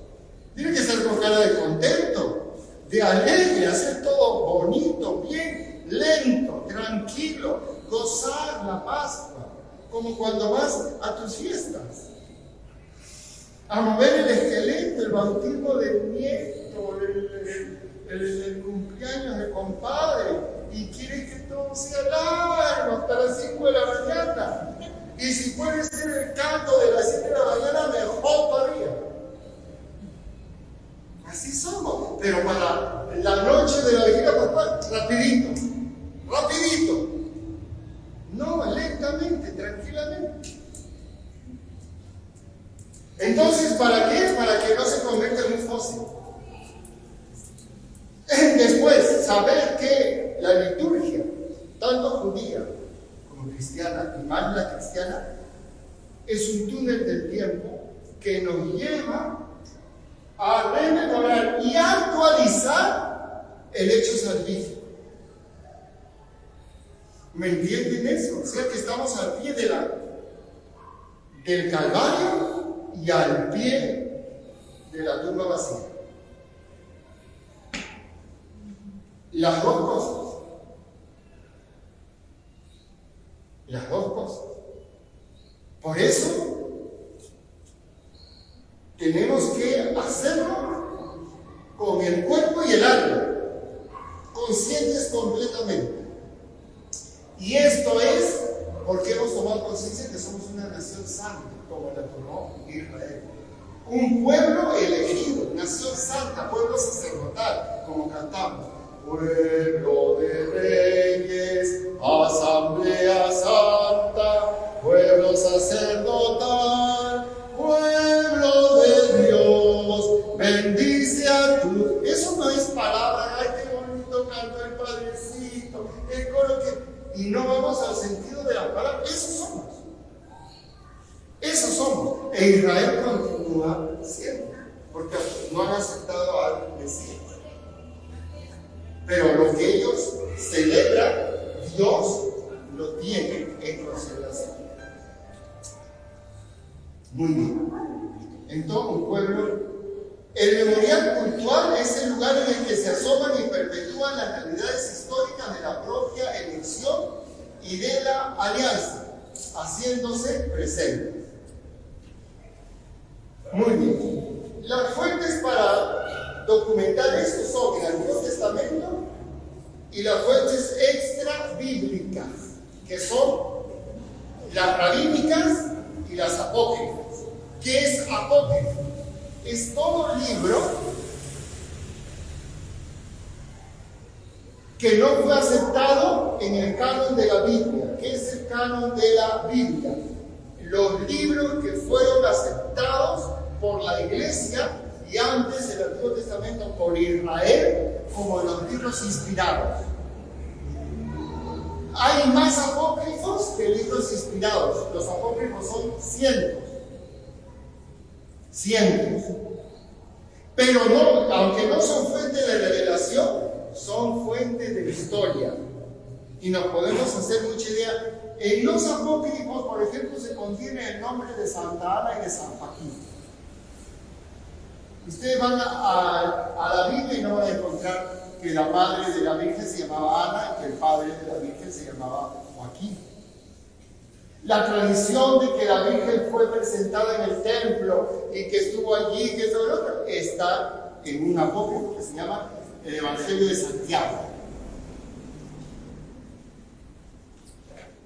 Tiene que estar con cara de contento, de alegre, hacer todo bonito, bien, lento, tranquilo, gozar la Pascua, como cuando vas a tus fiestas. A mover el esqueleto, el bautismo del nieto, el cumpleaños del compadre, y quieres que todo sea largo hasta las 5 de la mañana. Y si puede ser el canto de las 7 de la mañana, mejor todavía. Así somos, pero para la noche de la vigilia pascual, rapidito, rapidito. No, lentamente, tranquilamente. Entonces, ¿para qué? Para que no se convierta en un fósil. Después, saber que la liturgia, tanto judía como cristiana, y más la cristiana, es un túnel del tiempo que nos lleva a rememorar y actualizar el hecho salvífico. ¿Me entienden eso? O sea que estamos al pie del Calvario y al pie de la tumba vacía. Las dos cosas. Las dos cosas. Por eso tenemos que hacerlo con el cuerpo y el alma, conscientes completamente. Y esto es porque hemos tomado conciencia que somos una nación santa, como la tomó Israel. Un pueblo elegido, nación santa, pueblo sacerdotal, como cantamos. Pueblo de reyes, asamblea santa, pueblo sacerdotal, pueblo de Dios, bendice a tu. Eso no es palabra, ay, qué bonito cantó el Padrecito, el coro que. Y no vamos al sentido de la palabra. Eso somos. Eso somos. E Israel continúa siendo, porque no han aceptado al Mesías. Pero lo que ellos celebran, Dios lo tiene en consideración. Muy bien. Entonces, un pueblo. El memorial cultural es el lugar en el que se asoman y perpetúan las realidades históricas de la propia elección y de la alianza, haciéndose presentes. Muy bien. Las fuentes para documentar esto son el Antiguo Testamento y las fuentes extra bíblicas, que son las rabínicas y las apócrifas. ¿Qué es apócrifo? Es todo libro que no fue aceptado en el canon de la Biblia. ¿Qué es el canon de la Biblia? Los libros que fueron aceptados por la Iglesia y antes del Antiguo Testamento por Israel como los libros inspirados. Hay más apócrifos que libros inspirados. Los apócrifos son cientos. Pero no, aunque no son fuentes de revelación, son fuentes de historia. Y nos podemos hacer mucha idea. En los apócrifos, por ejemplo, se contiene el nombre de Santa Ana y de San Joaquín. Ustedes van a la Biblia y no van a encontrar que la madre de la Virgen se llamaba Ana y que el padre de la Virgen se llamaba Joaquín. La tradición de que la Virgen fue presentada en el templo y que estuvo allí, que esto y lo otro, está en un apócrifo que se llama el Evangelio de Santiago.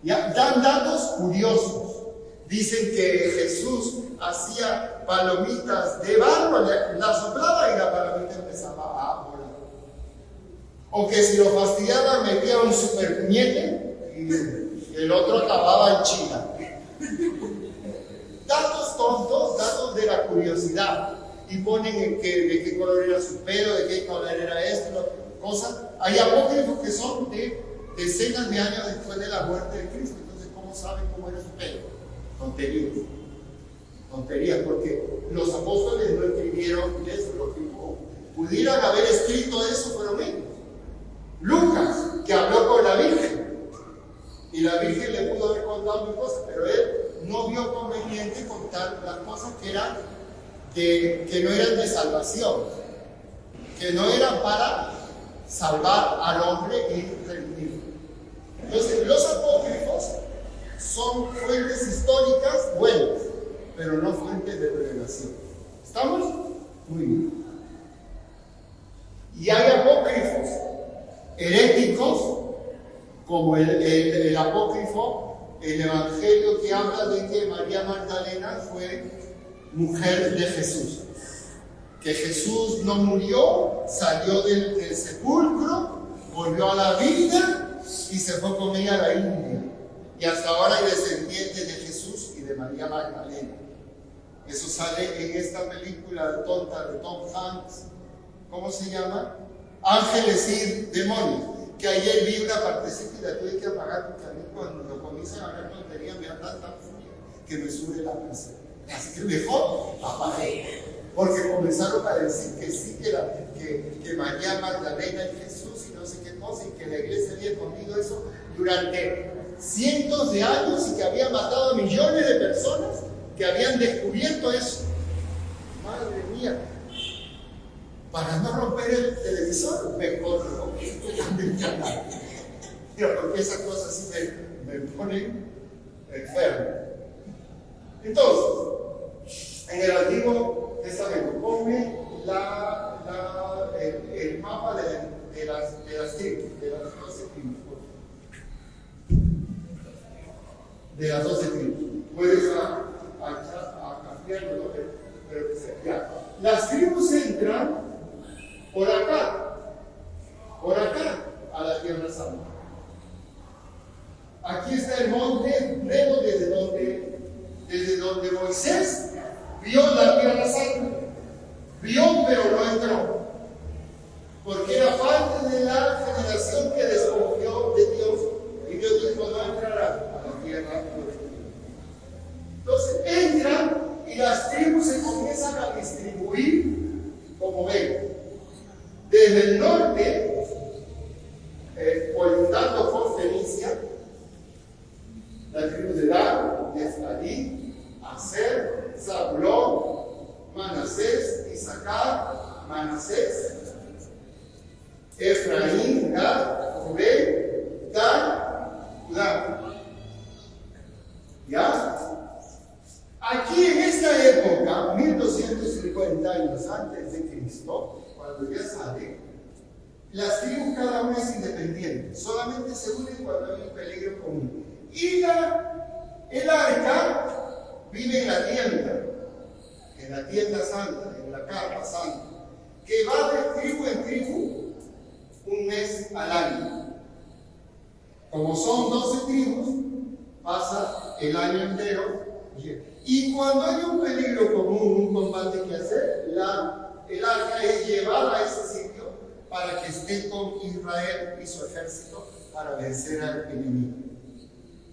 Ya, dan datos curiosos. Dicen que Jesús hacía palomitas de barro, la soplaba y la palomita empezaba a volar. O que si lo fastidiaba metía un super puñete y el otro acababa en China. Datos tontos, datos de la curiosidad. Y ponen de qué color era su pelo, de qué color era esto, cosas. Hay apócrifos que son de decenas de años después de la muerte de Cristo. Entonces, ¿cómo saben cómo era su pelo? Tonterías, porque los apóstoles no escribieron eso. Lo que pudieran haber escrito eso fueron ellos. Lucas, que habló con la Virgen, y la Virgen le pudo haber contado mil cosas, pero él no vio conveniente contar las cosas que no eran de salvación, que no eran para salvar al hombre y redimirlo. Entonces, los apócrifos son fuentes históricas buenas, pero no fuentes de revelación. ¿Estamos? Muy bien. Y hay apócrifos heréticos, como el apócrifo, el evangelio que habla de que María Magdalena fue mujer de Jesús. Que Jesús no murió, salió del sepulcro, volvió a la vida y se fue con ella a la India. Y hasta ahora hay descendientes de Jesús y de María Magdalena. Eso sale en esta película tonta de Tom Hanks. ¿Cómo se llama? Ángeles y demonios. Que ayer vi una partecita y la tuve que apagar porque a mí cuando comienzan a hablar tonterías me da tanta furia que me sube la presión. Así que mejor apagué. Porque comenzaron a decir que sí, que María Magdalena y Jesús y no sé qué cosa, y que la iglesia había escondido eso durante cientos de años y que había matado a millones de personas, que habían descubierto eso. Madre mía, para no romper el televisor, mejor no cambio el canal. Porque esas cosas sí me ponen enfermo. Entonces, en el Antiguo Testamento, ponme el mapa de las tribus, de las 12 tribus. De las 12 tribus. Puedes cambiarlo, ¿no? Pero que sea. Ya. Las tribus entran por acá, a la Tierra Santa. Aquí está el monte Nebo, desde donde Moisés vio la Tierra Santa. Vio, pero no entró. Porque era parte de la generación que desconfió de Dios. Y Dios dijo: no entrará a la tierra. Entonces entran y las tribus se comienzan a distribuir, como ven. Desde el norte, colindando con Fenicia, la tribu de Dan, Neftalí, Aser, Zabulón, Manasés, Isaacar, Manasés, Efraín, Gad, Rubén, Dan, Judá. ¿Ya? Aquí en esta época, 1250 años antes de Cristo, cuando ya sale, las tribus cada una es independiente, solamente se unen cuando hay un peligro común. Y el arca vive en la tienda santa, en la carpa santa, que va de tribu en tribu un mes al año. Como son 12 tribus, pasa el año entero. Y cuando hay un peligro común, un combate que hacer, el arca es llevada a ese sitio para que esté con Israel y su ejército para vencer al enemigo.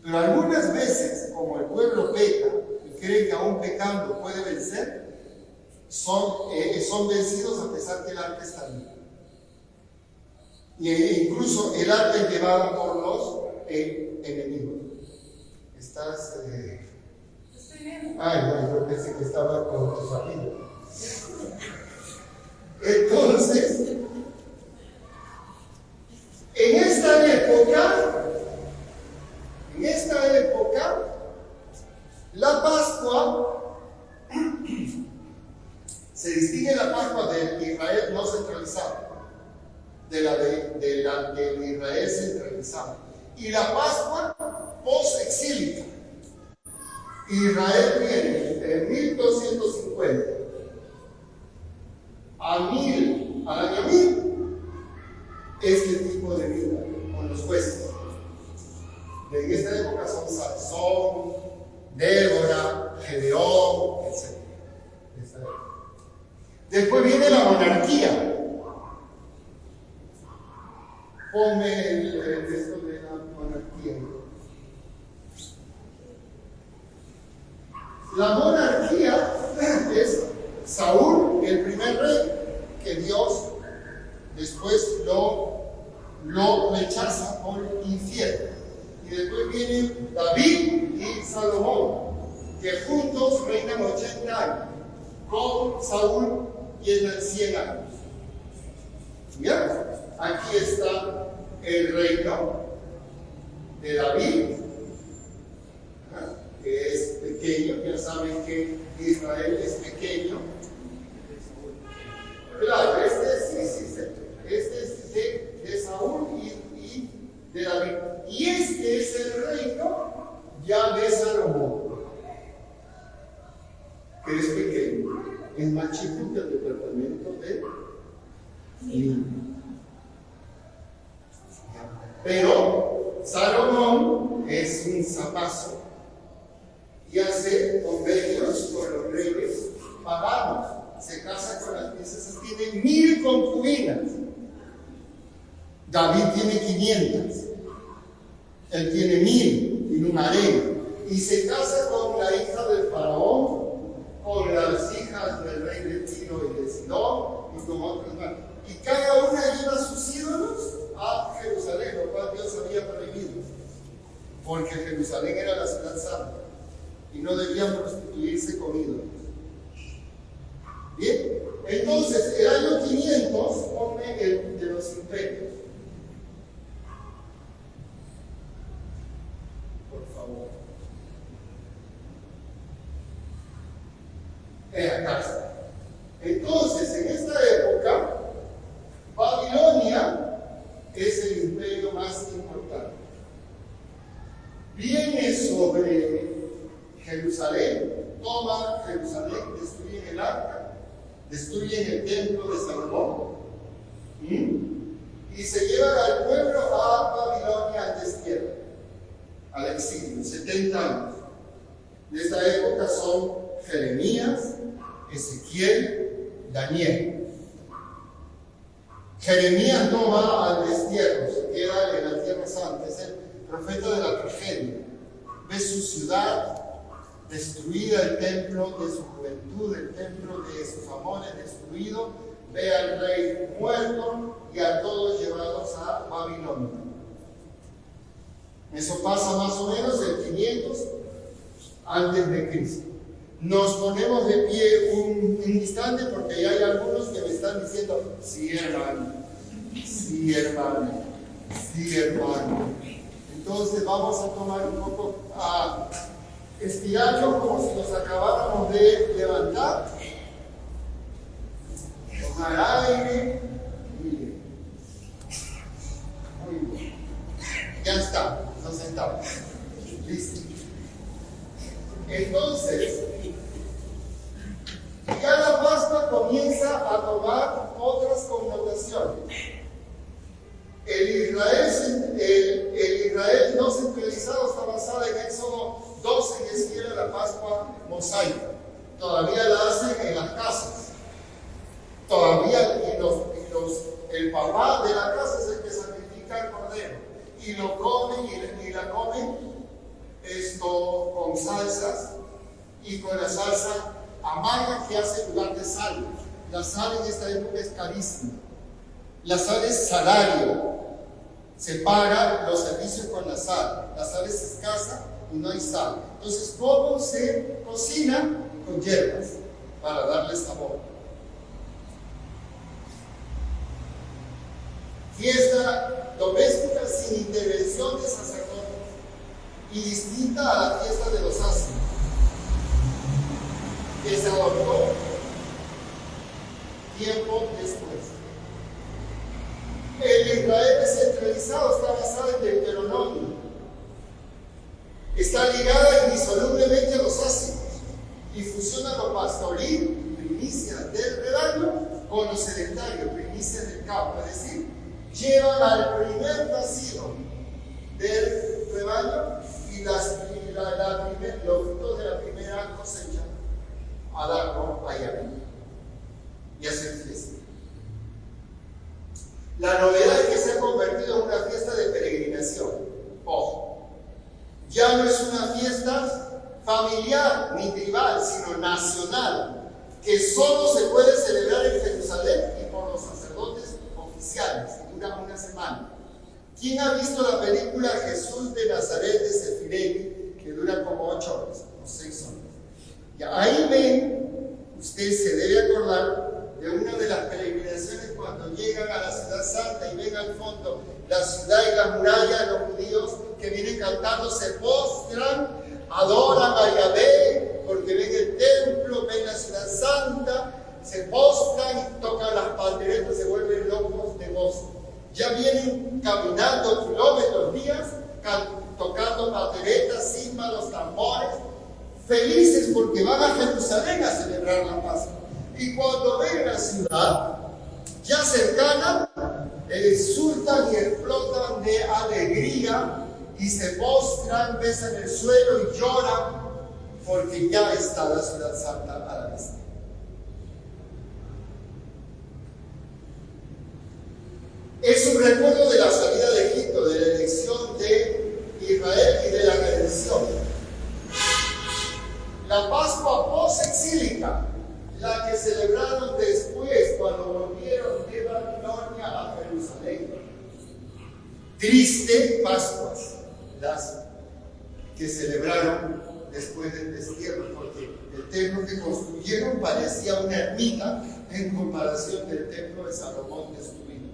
Pero algunas veces, como el pueblo peca y cree que aún pecando puede vencer, son vencidos a pesar que el arca está viva. Incluso el arca es llevada por los enemigos. ¿Estás? Yo pensé que estaba con tu familia. Entonces, en esta época, la Pascua, se distingue la Pascua del Israel no centralizado, de la del Israel centralizado, y la Pascua post-exílica. Israel viene de 1250 al año 1000, este tipo de vida con los jueces. En esta época son Sansón, Débora, Gedeón, etc. Después viene la monarquía. Ponme el texto de la monarquía. La monarquía es Saúl, el primer rey, que Dios después lo rechaza por infiel. Y después vienen David y Salomón, que juntos reinan 80 años. Con Saúl llenan 100 años. ¿Ya? Aquí está el reino de David, que es pequeño. Ya saben que Israel es pequeño. Claro, este es de Saúl y de David. Y este es el reino ya de Salomón, que es pequeño, es más chico que el departamento de Lima. Pero Salomón es un zapazo y hace convenios con los reyes paganos, se casa con las princesas, tiene 1000 concubinas. David tiene 500, él tiene 1000 y un harén, y se casa con la hija del faraón, con las hijas del rey de Tiro y de Sidón, y con otros más. Y cada una lleva sus ídolos a Jerusalén, lo cual Dios había prohibido, porque Jerusalén era la ciudad santa. y no debían prostituirse con ídolos. Bien, entonces el año 500 pone el de los imperios. Por favor. Acá está. Entonces, en esta época, Babilonia es el imperio más importante. Viene sobre Jerusalén, toma Jerusalén, destruyen el arca, destruyen el templo de Salomón y se llevan al pueblo a Babilonia al destierro, al exilio, 70 años. De esta época son Jeremías, Ezequiel, Daniel. Jeremías no va al destierro, se queda en la tierra santa, es el profeta de la tragedia. Ve su ciudad destruida, el templo de su juventud, el templo de sus amores destruido, ve al rey muerto y a todos llevados a Babilonia. Eso pasa más o menos en 500 antes de Cristo. Nos ponemos de pie un instante porque ya hay algunos que me están diciendo, sí hermano, sí hermano, sí hermano. Entonces vamos a tomar un poco, a estirarnos como si nos acabáramos de levantar. Tomar aire. Muy bien. Ya está, nos sentamos. Listo. Entonces, cada Pascua comienza a tomar otras connotaciones. El Israel no centralizado está basado en Éxodo 12, que es la Pascua mosaica. Todavía la hacen en las casas. Todavía, el papá de la casa es el que sacrifica el cordero. Y lo comen y la comen con salsas y con la salsa amarga que hace en lugar de sal. La sal en esta época es carísima. La sal es salario. Se paga los servicios con la sal. La sal es escasa y no hay sal. Entonces, ¿cómo se cocina? Con hierbas para darle sabor. Fiesta doméstica sin intervención de sacerdotes y distinta a la fiesta de los asios, que se adoptó tiempo después. El Israel descentralizado está basado en Deuteronomio. Está ligada indisolublemente a los asios y fusiona lo pastoril, primicias del rebaño, con lo sedentario, primicias del campo. Es decir, llevan al primer nacido del rebaño y los frutos de la primera cosecha a darlo allá y hacer fiesta. La novedad es que se ha convertido en una fiesta de peregrinación. Ojo, ya no es una fiesta familiar ni tribal, sino nacional, que solo se puede celebrar en Jerusalén y por los sacerdotes oficiales, y dura una semana. ¿Quién ha visto la película Jesús de Nazaret de Sefirelli, que dura como 8 horas o 6 horas? Ya ahí ven, usted se debe acordar de una de las peregrinaciones cuando llegan a la ciudad santa y ven al fondo la ciudad y la muralla, los judíos que vienen cantando se postran, adoran a Yahvé porque ven el templo, ven la ciudad santa, se postran y tocan las panderetas, se vuelven locos de gozo. Ya vienen caminando kilómetros, días, tocando panderetas, címbalos, tambores, felices porque van a Jerusalén a celebrar la Pascua. Y cuando ven la ciudad ya cercana, exultan y explotan de alegría y se postran, besan el suelo y lloran porque ya está la ciudad santa a la vista. Es un recuerdo de la salida de Egipto, de la elección de Israel y de la redención. La Pascua post-exílica, la que celebraron después cuando volvieron de Babilonia a Jerusalén. Triste Pascuas, las que celebraron después del destierro, porque el templo que construyeron parecía una ermita en comparación del templo de Salomón destruido.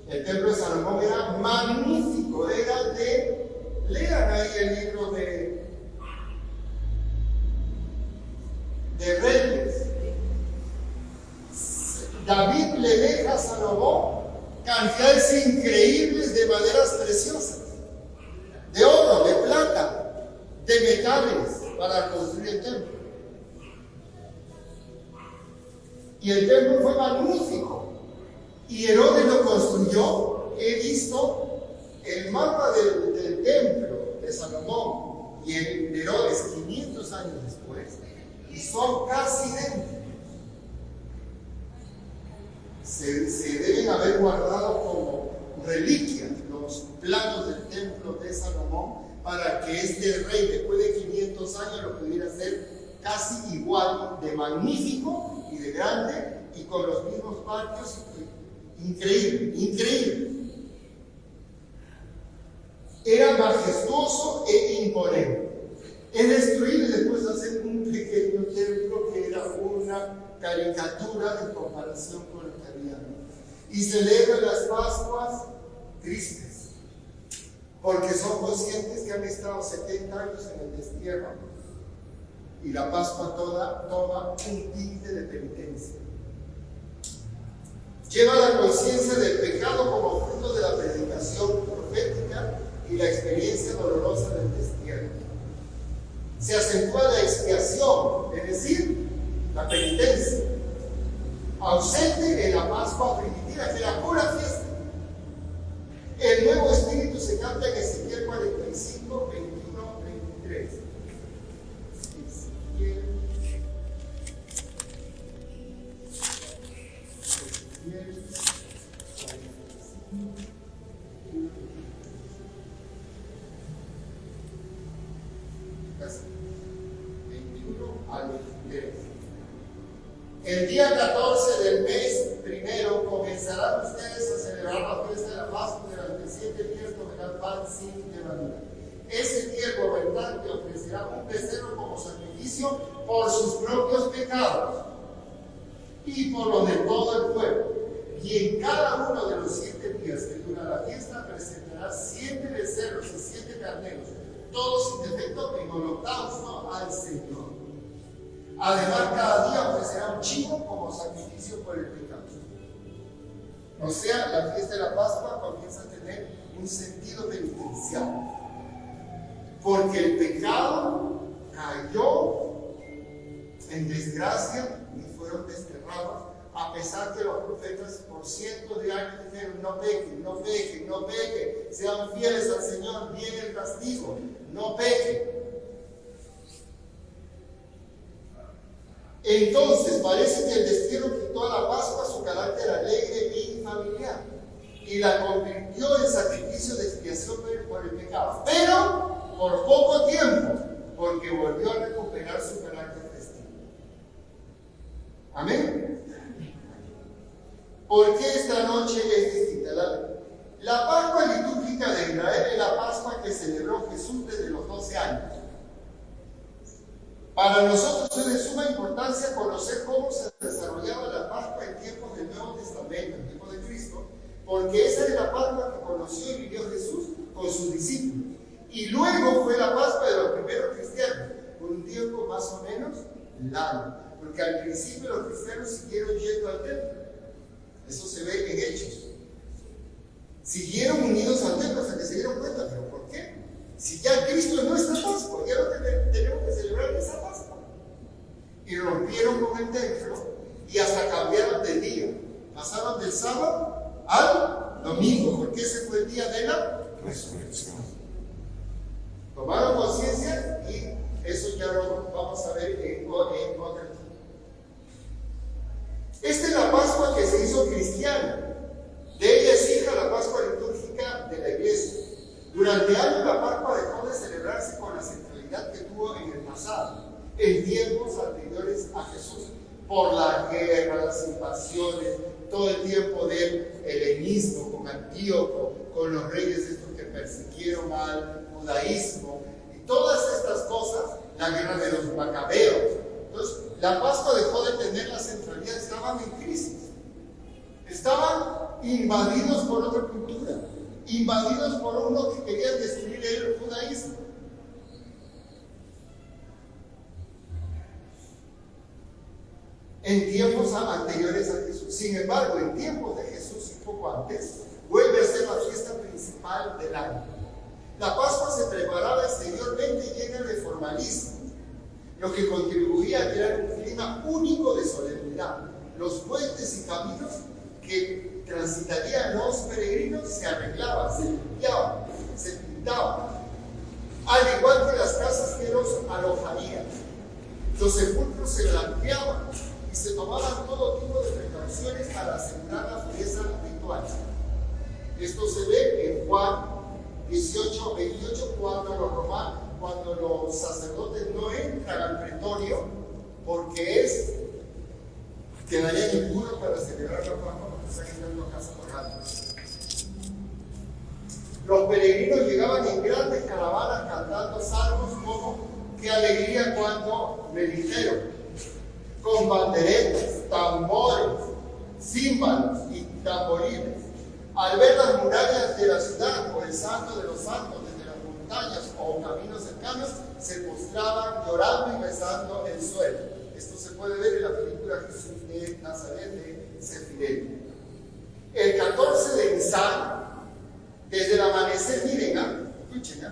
El templo de Salomón era magnífico, lean ahí el libro de Reyes. David le deja a Salomón cantidades increíbles de maderas preciosas, de oro, de plata, de metales para construir el templo. Y el templo fue magnífico. Y Herodes lo construyó. He visto el mapa del templo de Salomón y el de Herodes 500 años después, y son casi idénticos. Se deben haber guardado como reliquia los planos del templo de Salomón para que este rey después de 500 años lo pudiera hacer casi igual de magnífico y de grande y con los mismos patios. Increíble, increíble. Era majestuoso e imponente. Es destruido y después hacer un pequeño templo que era una caricatura en comparación con lo que había. Y celebran las Pascuas tristes, porque son conscientes que han estado 70 años en el destierro y la Pascua toda toma un tinte de penitencia. Lleva la conciencia del pecado como fruto de la predicación profética y la experiencia dolorosa del destierro. Se acentúa la expiación, es decir, la penitencia, ausente en la Pascua primitiva, que era pura fiesta. El nuevo espíritu se capta en Ezequiel 45, 21, 23. Ezequiel 21 al 23. El día 14 del mes primero comenzarán ustedes a celebrar la fiesta de la Pascua. Durante 7 días comerán pan sin levadura. Ese día el gobernante ofrecerá un becerro como sacrificio por sus propios pecados y por los de todo el pueblo. Y en cada uno de los 7 días que dura la fiesta presentará 7 becerros y 7 carneros, todos sin defecto, en holocausto al Señor. Además, cada día ofrecerá un chivo como sacrificio por el pecado. O sea, la fiesta de la Pascua comienza a tener un sentido penitencial, porque el pecado cayó en desgracia y fueron desterrados, a pesar que los profetas por cientos de años dijeron: no pequen, no pequen, no pequen, sean fieles al Señor, viene el castigo, no pequen. Entonces parece que el destierro quitó a la Pascua su carácter alegre y familiar y la convirtió en sacrificio de expiación por el pecado, pero por poco tiempo, porque volvió a recuperar su carácter festivo. Amén. ¿Por qué esta noche es distinta? La Pascua litúrgica de Israel es la Pascua que celebró Jesús desde los 12 años. Para nosotros es de suma importancia conocer cómo se desarrollaba la Pascua en tiempos del Nuevo Testamento, en tiempos de Cristo, porque esa es la Pascua que conoció y vivió Jesús con sus discípulos. Y luego fue la Pascua de los primeros cristianos, por un tiempo más o menos largo, porque al principio los cristianos siguieron yendo al templo. Eso se ve en Hechos. Siguieron unidos al templo hasta que se dieron cuenta, ¿pero por qué? Si ya Cristo no está Pascua, ya no tenemos que celebrar esa Pascua. Y rompieron con el templo y hasta cambiaron de día. Pasaron del sábado al domingo, porque ese fue el día de la resurrección. Tomaron conciencia y eso ya lo vamos a ver en otra tiempo. Esta es la Pascua que se hizo cristiana. De ella es hija la Pascua litúrgica de la Iglesia. Durante años la Pascua dejó de celebrarse con la centralidad que tuvo en el pasado, en tiempos anteriores a Jesús, por la guerra, las invasiones, todo el tiempo del helenismo con Antíoco, con los reyes estos que persiguieron al judaísmo, la guerra de los macabeos. Entonces, la Pascua dejó de tener la centralidad, estaban en crisis. Estaban invadidos por otra cultura, invadidos por uno que querían destruir el judaísmo. En tiempos anteriores a Jesús. Sin embargo, en tiempos de Jesús y poco antes, vuelve a ser la fiesta principal del año. La Pascua se preparaba exteriormente llena de formalismo, lo que contribuía a crear un clima único de solemnidad. Los puentes y caminos que transitarían los peregrinos se arreglaban, se limpiaban, se pintaban, al igual que las casas que los alojarían. Los sepulcros se blanqueaban y se tomaban todo tipo de precauciones para asegurar la pureza ritual. Esto se ve en Juan 18, 28, cuando los sacerdotes no entran al pretorio, porque quedarían impuros para celebrar la Pascua porque están entrando a casa pagana. Los peregrinos llegaban en grandes caravanas cantando salmos como "Qué alegría cuando me dijeron", con banderetas, tambores, címbalos y tamboriles. Al ver las murallas de la ciudad o el santo de los santos desde las montañas o caminos cercanos, se postraban llorando y besando el suelo. Esto se puede ver en la película Jesús de Nazaret de Sefirelli. El 14 de Nisan, desde el amanecer, miren, escuchen,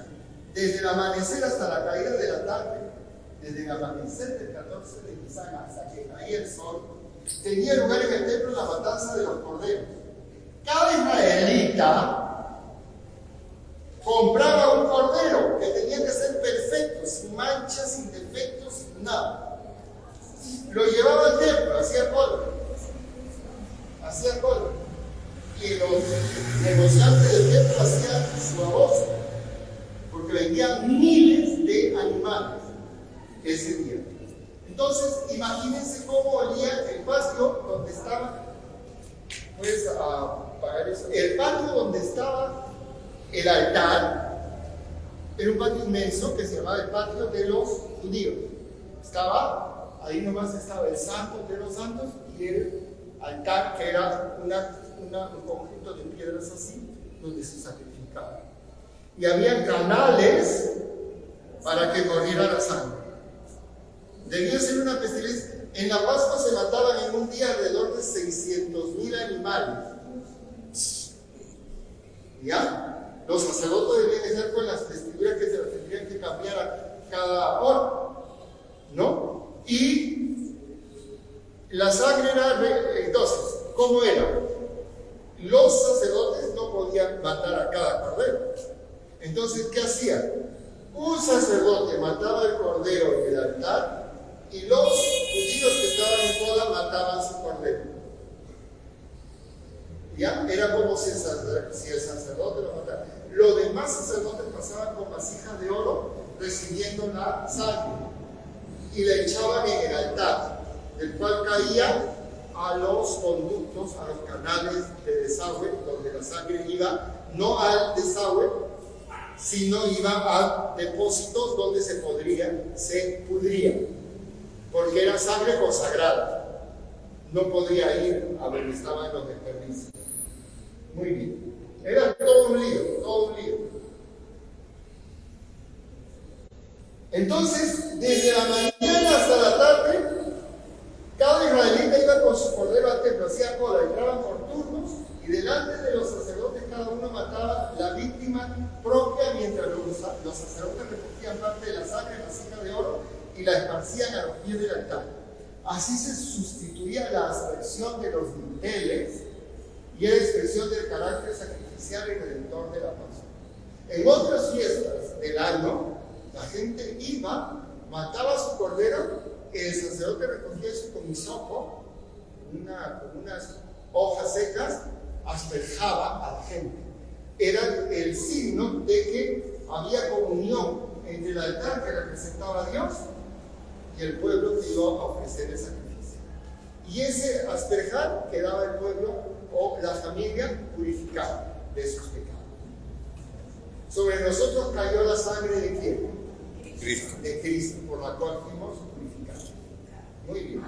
desde el amanecer hasta la caída de la tarde, desde el amanecer del 14 de Nisan hasta que caía el sol, tenía lugar en el templo la matanza de los corderos. Cada israelita compraba un cordero que tenía que ser perfecto, sin manchas, sin defectos, sin nada. Lo llevaba al templo, hacía cola. Y los negociantes del templo hacían su agosto, porque vendían miles de animales ese día. Entonces, imagínense cómo olía el patio donde estaba, pues, el patio donde estaba el altar. Era un patio inmenso que se llamaba el patio de los judíos. Ahí nomás estaba el santo de los santos y el altar, que era un conjunto de piedras así, donde se sacrificaba. Y había canales para que corriera la sangre. Debía ser una pestilencia. En la Pascua se mataban en un día alrededor de 600,000 animales. ¿Ya? Los sacerdotes debían estar con las vestiduras que se las tendrían que cambiar a cada hora, ¿no? Y la sangre era, entonces, ¿cómo era? Los sacerdotes no podían matar a cada cordero. Entonces, ¿qué hacían? Un sacerdote mataba el cordero en el altar y los judíos que estaban en boda mataban su cordero. ¿Ya? Era como si el sacerdote lo matara. Los demás sacerdotes pasaban con vasijas de oro recibiendo la sangre y la echaban en el altar, el cual caía a los conductos, a los canales de desagüe, donde la sangre iba no al desagüe, sino iba a depósitos donde se pudría, porque era sangre consagrada, no podía ir a donde estaban los desperdicios. Muy bien, era todo un lío. Entonces, desde la mañana hasta la tarde, cada israelita iba con su cordero al templo, hacía cola, entraban por turnos y delante de los sacerdotes cada uno mataba la víctima propia, mientras los sacerdotes recogían parte de la sangre en vasija de oro y la esparcían a los pies del altar. Así se sustituía la aspersión de los dinteles y era expresión del carácter sacrificial y redentor de la Pascua. En otras fiestas del año, la gente iba, mataba su cordero, el sacerdote recogía eso con hisopo, unas hojas secas, asperjaba a la gente. Era el signo de que había comunión entre el altar que representaba a Dios y el pueblo que iba a ofrecer el sacrificio. Y ese asperjar quedaba el pueblo o la familia purificada de sus pecados. Sobre nosotros cayó la sangre de ¿quién? Cristo, por la cual fuimos purificados. Muy bien.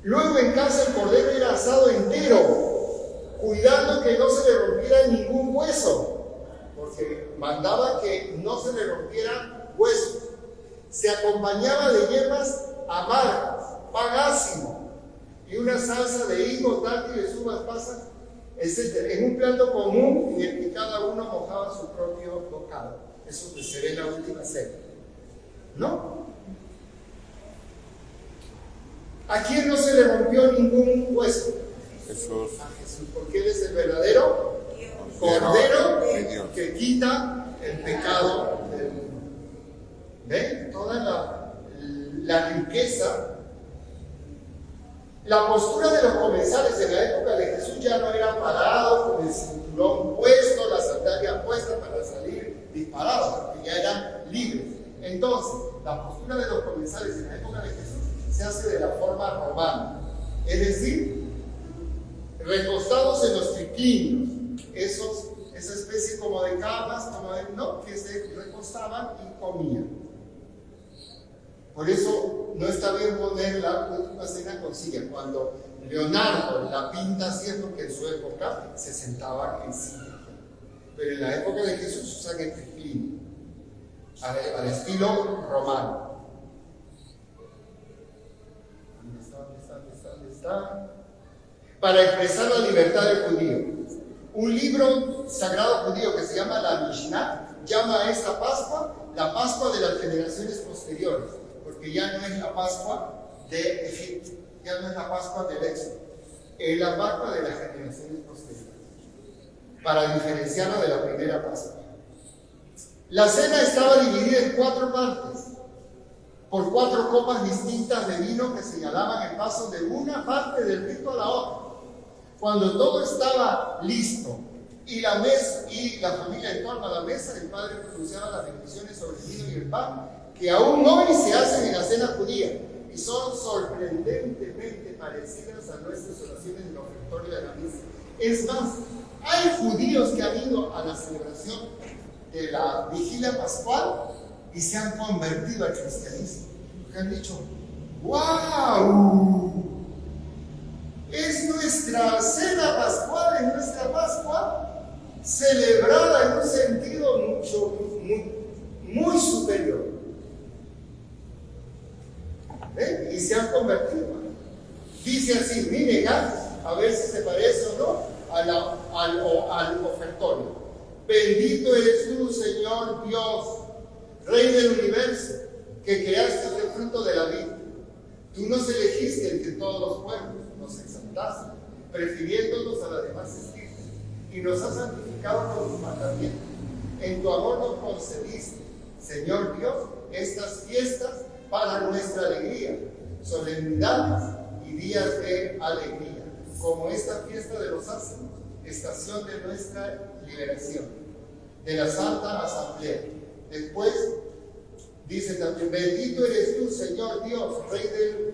Luego en casa el cordero era asado entero, cuidando que no se le rompiera ningún hueso, porque mandaba que no se le rompieran huesos. Se acompañaba de hierbas amargas, pan ácido y una salsa de higos, dátiles, uvas pasas, etc. En un plato común en el que cada uno mojaba su propio bocado. Eso se ve en la última cena, ¿no? ¿A quién no se le rompió ningún hueso? Jesús. A Jesús, porque Él es el verdadero Cordero que quita el pecado del mundo. ¿Ven? Toda la riqueza. La postura de los comensales en la época de Jesús ya no era parado con el cinturón puesto, la sandalia puesta para salir disparados, porque ya eran libres. Entonces, la postura de los comensales en la época de Jesús se hace de la forma romana, es decir, recostados en los triclinios, esa especie como de camas, que se recostaban y comían. Por eso no está bien poner la última cena con silla. Cuando Leonardo la pinta así es porque en su época se sentaban en silla. Pero en la época de Jesús usan el triclinio, al estilo romano. ¿Dónde está? Para expresar la libertad del judío. Un libro sagrado judío que se llama la Mishnah llama a esta Pascua la Pascua de las generaciones posteriores, porque ya no es la Pascua de Egipto, ya no es la Pascua del Éxodo, es la Pascua de las generaciones posteriores, para diferenciarla de la primera Pascua. La cena estaba dividida en 4 partes, por 4 copas distintas de vino que señalaban el paso de una parte del rito a la otra. Cuando todo estaba listo y la familia en torno a la mesa, el padre pronunciaba las bendiciones sobre el vino y el pan, que aún hoy se hacen en la cena judía y son sorprendentemente parecidas a nuestras oraciones en el ofertorio de la misa. Es más, hay judíos que han ido a la celebración de la vigilia pascual y se han convertido al cristianismo, porque han dicho: ¡wow! Es nuestra cena pascual, es nuestra Pascua celebrada en un sentido muy superior. ¿Ven? Y se han convertido. Dice así, miren, a ver si se parece o no al ofertorio. Bendito eres tú, Señor Dios, Rey del universo, que creaste el fruto de la vida. Tú nos elegiste entre todos los pueblos, nos exaltaste, prefiriéndonos a las demás estirpes, y nos has santificado con tus mandamientos. En tu amor nos concediste, Señor Dios, estas fiestas para nuestra alegría, solemnidades y días de alegría, como esta fiesta de los ácimos, estación de nuestra liberación, de la Santa Asamblea. Después dice también: bendito eres tú, Señor Dios, Rey del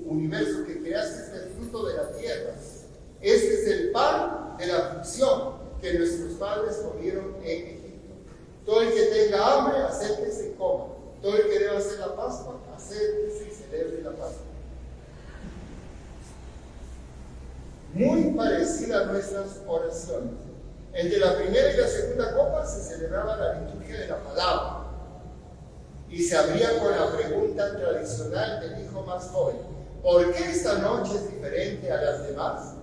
universo, que creaste el fruto de la tierra. Este es el pan de la aflicción que nuestros padres comieron en Egipto. Todo el que tenga hambre, acérquese y coma. Todo el que deba hacer la Pascua, acérquese y celebre la Pascua. Muy parecida a nuestras oraciones. Entre la primera y la segunda copa se celebraba la liturgia de la palabra y se abría con la pregunta tradicional del hijo más joven: ¿por qué esta noche es diferente a las demás?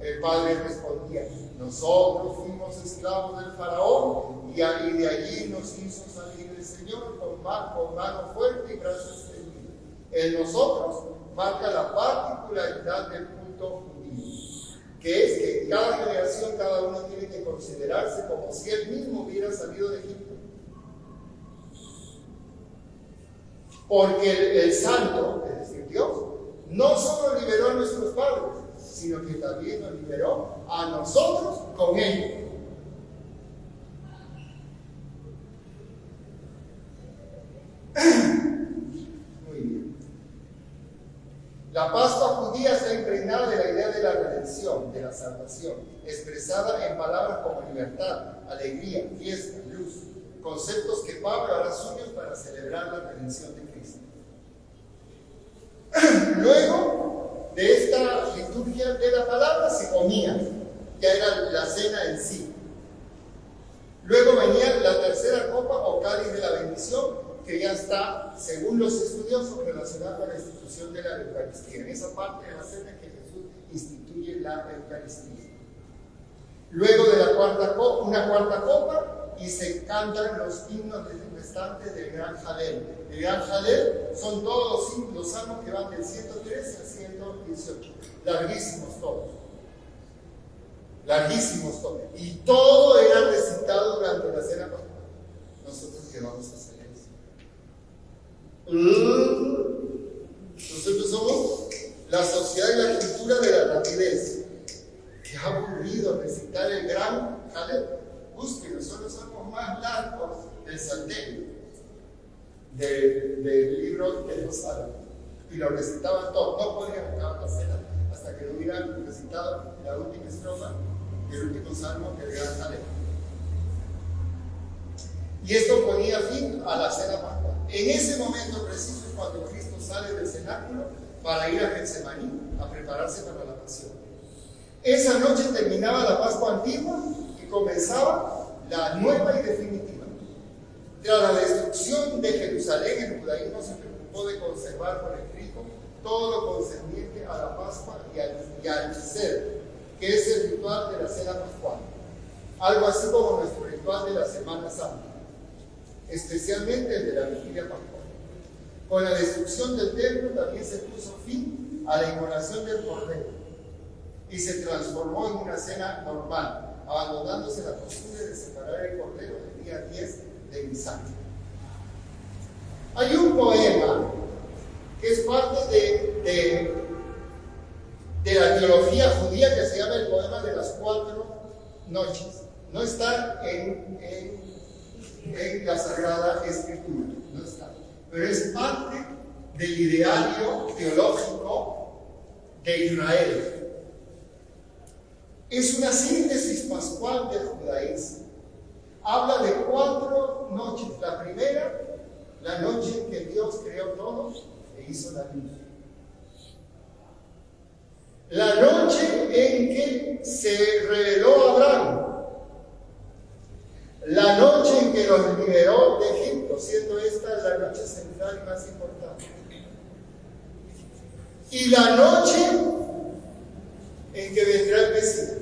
El padre respondía: nosotros fuimos esclavos del faraón y de allí nos hizo salir el Señor con mano fuerte y brazos extendidos. En nosotros marca la particularidad del culto judío, que es que en cada generación cada uno tiene que considerarse como si él mismo hubiera salido de Egipto. Porque el santo, es decir, Dios, no solo liberó a nuestros padres, sino que también nos liberó a nosotros con él. Muy bien. La Pascua judía está impregnada de la idea de la redención, de la salvación, expresada en palabras como libertad, alegría, fiesta, conceptos que Pablo hará suyos para celebrar la redención de Cristo. Luego de esta liturgia de la palabra se comía, ya era la cena en sí. Luego venía la tercera copa o cáliz de la bendición, que ya está, según los estudiosos, relacionada con la institución de la Eucaristía. En esa parte de la cena que Jesús instituye la Eucaristía. Luego de la una cuarta copa, y se cantan los himnos restantes del Gran Jalel. El Gran Jalel son todos los salmos que van del 113 al 118. Larguísimos todos. Larguísimos todos. Y todo era recitado durante la cena pascual. Nosotros, ¿qué vamos a hacer eso? Nosotros somos la sociedad y la cultura de la rapidez. Qué aburrido recitar el Gran Jalel. Busquen, nosotros somos más largos del Salterio, del libro de los Salmos. Y lo recitaban todos. No podían acabar la cena hasta que no hubieran recitado la última estrofa del último salmo del Gran Jalel. Y esto ponía fin a la cena pascual. En ese momento preciso es cuando Cristo sale del cenáculo para ir a Getsemaní a prepararse para la pasión. Esa noche terminaba la Pascua antigua y comenzaba la nueva y definitiva. Tras la destrucción de Jerusalén, el judaísmo se preocupó de conservar por escrito todo lo concerniente a la Pascua y al Seder, que es el ritual de la cena pascual, algo así como nuestro ritual de la Semana Santa, especialmente el de la vigilia pascual. Con la destrucción del templo también se puso fin a la inmolación del cordero y se transformó en una cena normal, abandonándose la costumbre de separar el cordero el día 10 de Nisan. Hay un poema que es parte de la teología judía que se llama el poema de las 4 noches. No está en la Sagrada Escritura, no está, pero es parte del ideario teológico de Israel. Es una síntesis pascual del judaísmo. Habla de 4 noches. La primera, la noche en que Dios creó todo e hizo la luz. La noche en que se reveló a Abraham. La noche en que los liberó de Egipto, siendo esta la noche central y más importante. Y la noche en que vendrá el Mesías.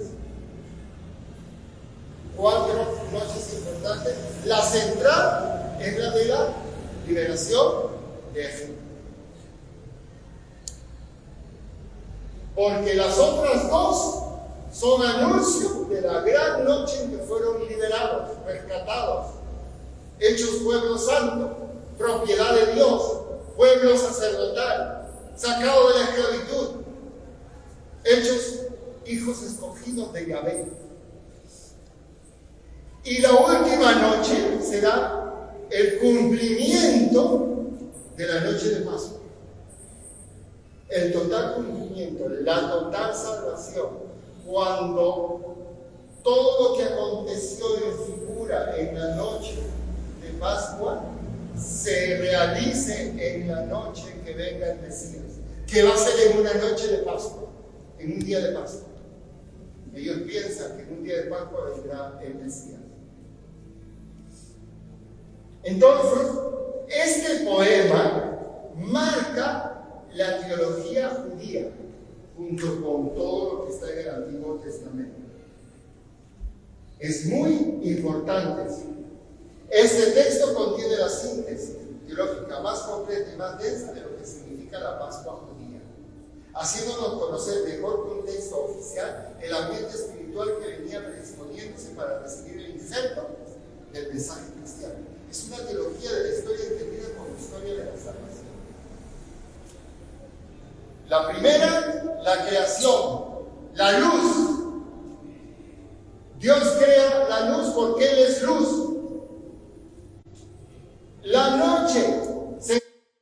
4 noches importantes. La central es la de la liberación de Egipto. Porque las otras 2 son anuncio de la gran noche en que fueron liberados, rescatados, hechos pueblo santo, propiedad de Dios, pueblo sacerdotal, sacado de la esclavitud, hechos hijos escogidos de Yahvé. Y la última noche será el cumplimiento de la noche de Pascua. El total cumplimiento, la total salvación. Cuando todo lo que aconteció en figura en la noche de Pascua se realice en la noche en que venga el Mesías, que va a ser en una noche de Pascua, en un día de Pascua. Ellos piensan que en un día de Pascua vendrá el Mesías. Entonces, este poema marca la teología judía junto con todo lo que está en el Antiguo Testamento. Es muy importante. Este texto contiene la síntesis teológica más completa y más densa de lo que significa la Pascua judía, haciéndonos conocer mejor que un texto oficial el ambiente espiritual que venía predisponiéndose para recibir el injerto del mensaje cristiano. Es una teología de la historia entendida como historia de la salvación. La primera, la creación, la luz. Dios crea la luz porque Él es luz. La noche,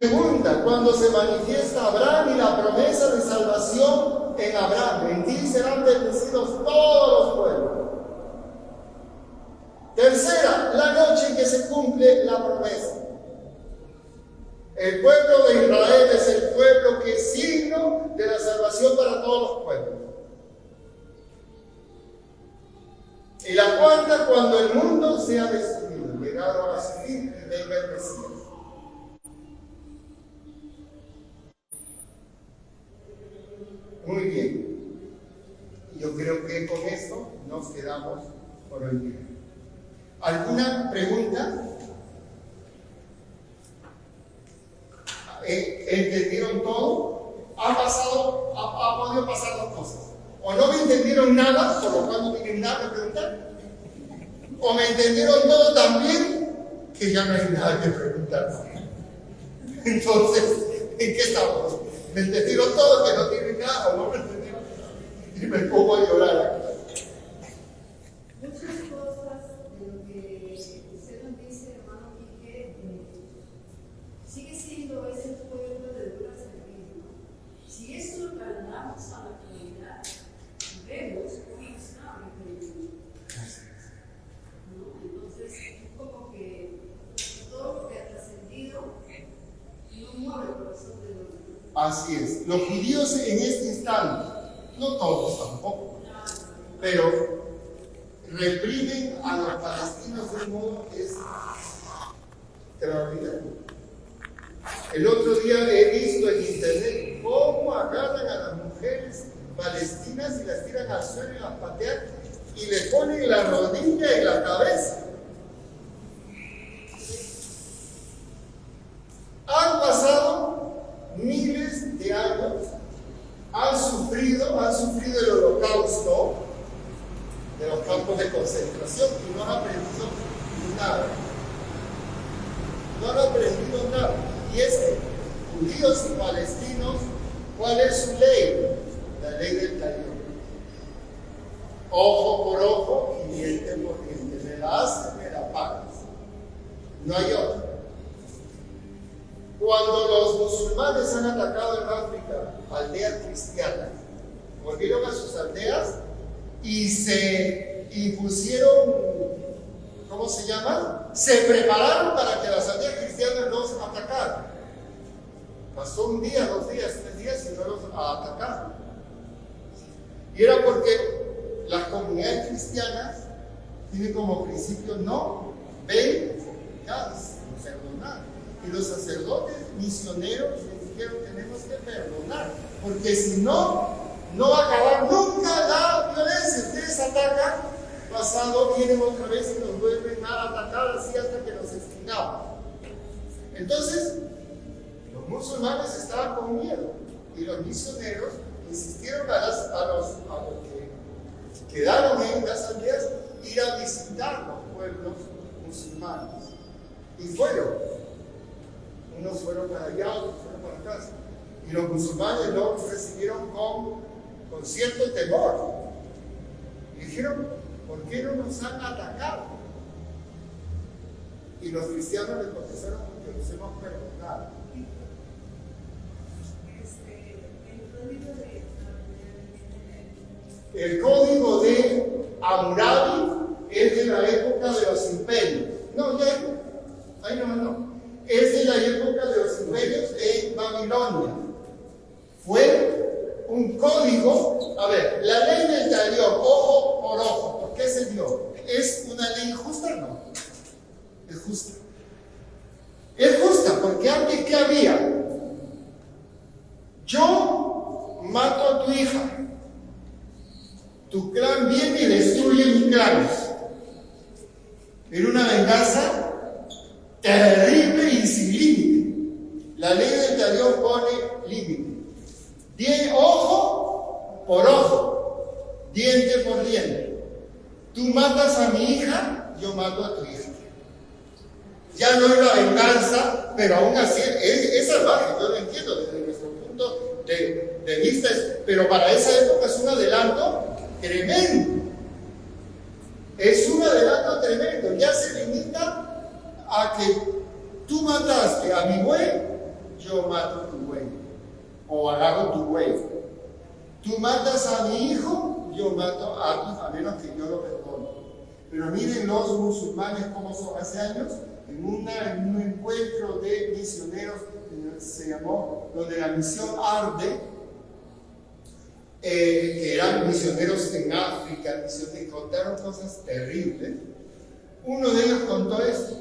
segunda, cuando se manifiesta Abraham y la promesa de salvación en Abraham. En ti serán bendecidos todos los pueblos. Tercera, la noche en que se cumple cumple la promesa. El pueblo de Israel es el pueblo que es signo de la salvación para todos los pueblos. Y la cuarta, cuando el mundo sea destruido, llegado a su fin y venga el Mesías. Muy bien. Yo creo que con esto nos quedamos por hoy día. ¿Alguna pregunta? ¿Entendieron todo? Ha podido pasar dos cosas. O no me entendieron nada, por lo cual no tienen nada que preguntar. O me entendieron todo tan bien que ya no hay nada que preguntar. Entonces, ¿en qué estamos? ¿Me entendieron todo que no tienen nada o no me entendieron? Y me pongo a llorar aquí. Muchas cosas de lo que usted nos dice, hermano Quique, sigue siendo ese pueblo de dura servicio, ¿no? Si esto lo trasladamos a la actualidad, vemos cómo está el pueblo, ¿no? Entonces, es como que todo lo que ha trascendido no mueve el corazón de los demás. Así es. Los judíos en este instante, no todos tampoco, pero reprimen a los palestinos de un modo que es extraordinario. El otro día he visto en internet cómo agarran a las mujeres palestinas y las tiran al suelo y las patean y le ponen la rodilla en la cabeza. Han pasado miles de años, han sufrido el holocausto de los campos de concentración y no han aprendido nada. No han aprendido nada. Y es que judíos y palestinos, ¿cuál es su ley? La ley del talión. Ojo por ojo y diente por diente. Me la haces, me la pagas. No hay otra. Cuando los musulmanes han atacado en África aldeas cristianas, volvieron a sus aldeas y se impusieron, ¿cómo se llama? Se prepararon para que las aldeas cristianas no se atacaran. Pasó un día, 2 días, 3 días y no los atacaron. Y era porque las comunidades cristianas tienen como principio no venganza, perdonar. Y los sacerdotes misioneros les dijeron: tenemos que perdonar, porque si no, no va a acabar nunca la violencia. Ustedes atacan, pasado vienen otra vez y nos vuelven a atacar así hasta que nos extingamos. Entonces, los musulmanes estaban con miedo y los misioneros insistieron a los que quedaron en las aldeas ir a visitar los pueblos musulmanes. Y fueron. Unos fueron para allá, otros fueron para acá. Y los musulmanes los recibieron con cierto temor. Y dijeron: ¿por qué no nos han atacado? Y los cristianos les contestaron: porque nos hemos perdonado. El código de Hammurabi es de la época de los imperios. No, no. Es de la época de los imperios en Babilonia. Fue un código. A ver, la ley del talión, ojo por ojo, ¿por qué se dio? ¿Es una ley justa? No. Es justa. Es justa porque antes, ¿qué había? Yo mato a tu hija. Tu clan viene y destruye mis clanes. Era una venganza terrible y sin límite. La ley del talión pone límite. Ojo por ojo, diente por diente. Tú matas a mi hija, yo mato a tu hija. Ya no es la venganza, pero aún así es salvaje. Yo lo entiendo desde nuestro punto de vista, pero para esa época es un adelanto tremendo. Es un adelanto tremendo. Ya se limita a que tú mataste a mi buey, yo mato a tu buey, o agarro tu buey. Tú matas a mi hijo, yo mato a tu hijo, a menos que yo lo perdone. Pero miren los musulmanes cómo son. Hace años, en un encuentro de misioneros, se llamó, donde la misión Arde, que eran misioneros en África, misiones, contaron cosas terribles. Uno de ellos contó esto.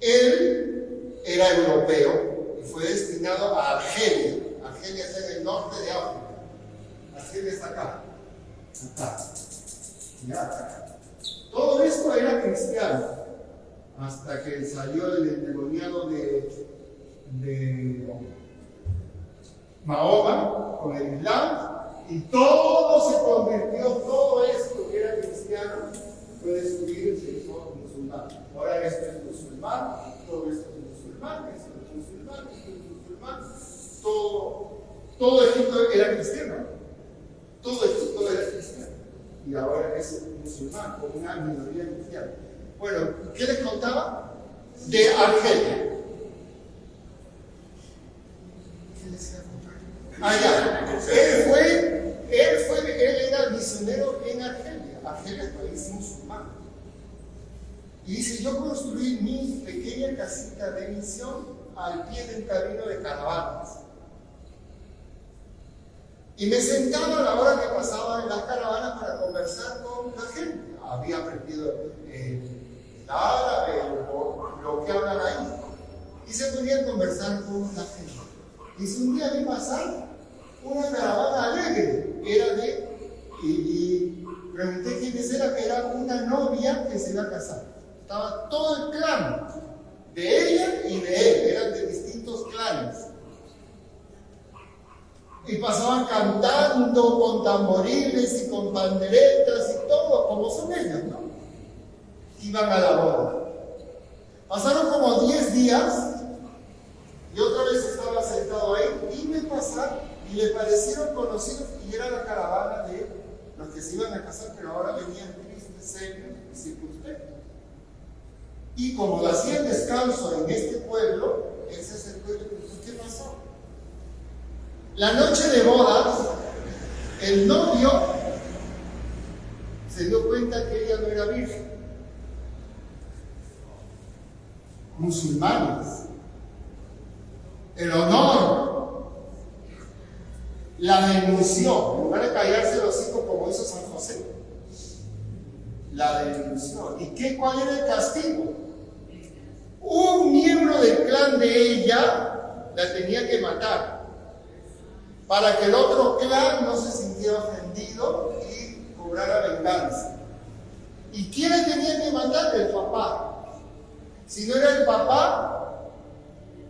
Él era europeo y fue destinado a Argelia. Argelia está en el norte de África. Argelia está acá. Acá. Todo esto era cristiano, hasta que salió el endemoniado de Mahoma con el Islam, y todo se convirtió, todo esto que era cristiano fue destruido y se hizo musulmán. Ahora esto es musulmán, todo esto es musulmán, esto es musulmán, esto es musulmán. Todo Egipto era cristiano. Todo Egipto era cristiano. Y ahora es musulmán, con una minoría cristiana. Bueno, ¿qué les contaba? De Argelia. ¿Qué les iba a contar? Él era misionero en Argelia. Argelia es país musulmán. Y dice, yo construí mi pequeña casita de misión al pie de un camino de caravanas. Y me sentaba a la hora que pasaba en las caravanas para conversar con la gente. Había aprendido el árabe, lo que hablan ahí. Y se ponía a conversar con la gente. Y un día vi pasar una caravana alegre. Y pregunté quiénes eran, que era una novia que se iba a casar. Estaba todo el clan de ella y de él, eran de distintos clanes. Y pasaban cantando con tamboriles y con panderetas y todo, como son ellos, ¿no? Iban a la boda. Pasaron como 10 días y otra vez estaba sentado ahí y me pasaron y le parecieron conocidos y era la caravana de los que se iban a casar, pero ahora venían tristes, serios y circunspectos. Y como hacían descanso en este pueblo, ese es el pueblo, ¿qué pasó? La noche de bodas, el novio se dio cuenta que ella no era virgen. Musulmanes. El honor. La denunció. En lugar de callarse los hijos como hizo San José. La denunció. ¿Y cuál era el castigo? Un miembro del clan de ella la tenía que matar, para que el otro clan no se sintiera ofendido y cobrara venganza. ¿Y quién le tenía que matar? El papá. Si no era el papá,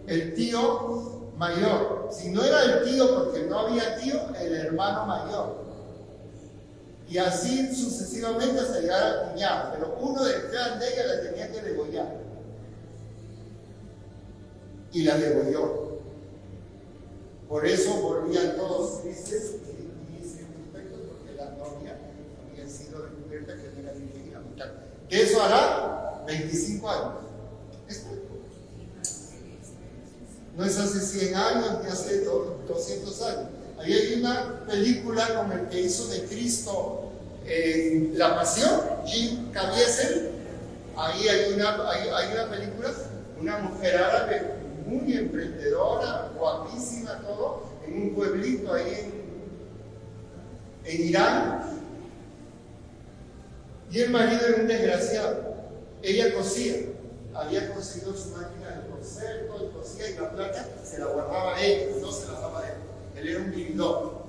el tío mayor. Si no era el tío, porque no había tío, el hermano mayor. Y así sucesivamente hasta llegar al cuñado. Pero uno del clan de ella la tenía que degollar. Y la degolló. Por eso volvían todos tristes y circunspectos, porque la novia había sido descubierta que no era virgen y la mataron. Que eso hará 25 años. No es hace 100 años ni hace 200 años. Ahí hay una película con el que hizo de Cristo La Pasión, Jim Caviezel. Ahí hay una película, una mujer árabe muy emprendedora, guapísima, todo, en un pueblito ahí en Irán. Y el marido era un desgraciado. Ella cosía, había conseguido su máquina de coser, todo cosía, y la plata se la guardaba ella, no se la daba él. Él era un vividor.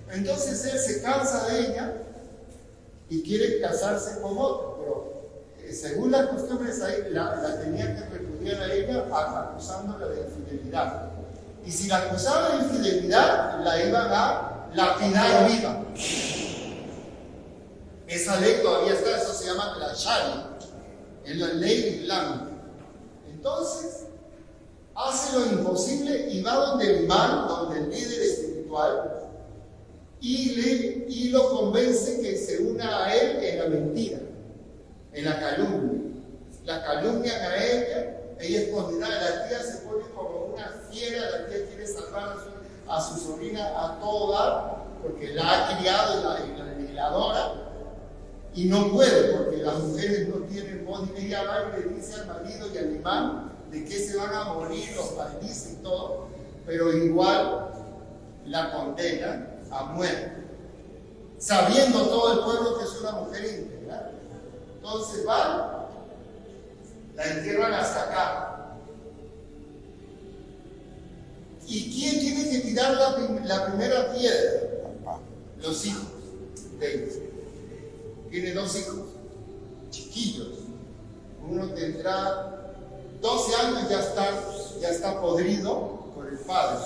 Entonces él se cansa de ella y quiere casarse con otro, pero según las costumbres ahí, la tenía que repudiar a ella acusándola de infidelidad. Y si la acusaba de infidelidad, la iban a lapidar viva. Esa ley todavía está, eso se llama la Sharia, es la ley islámica. Entonces, hace lo imposible y va donde el imán, donde el líder espiritual, y lo convence que se una a él en la mentira, en la calumnia. La calumnian a ella es condenada. La tía se pone como una fiera, la tía quiere salvar a su sobrina a todo dar, porque la ha criado y la adora. Y no puede, porque las mujeres no tienen voz, y ella va y le dice al marido y al imán de que se van a morir, los maldice y todo, pero igual la condenan a muerte, sabiendo todo el pueblo que es una mujer íntegra. Entonces van, la entierran hasta acá. ¿Y quién tiene que tirar la primera piedra? Los hijos de ellos. Tiene 2 hijos, chiquillos. Uno tendrá 12 años, ya está podrido por el padre.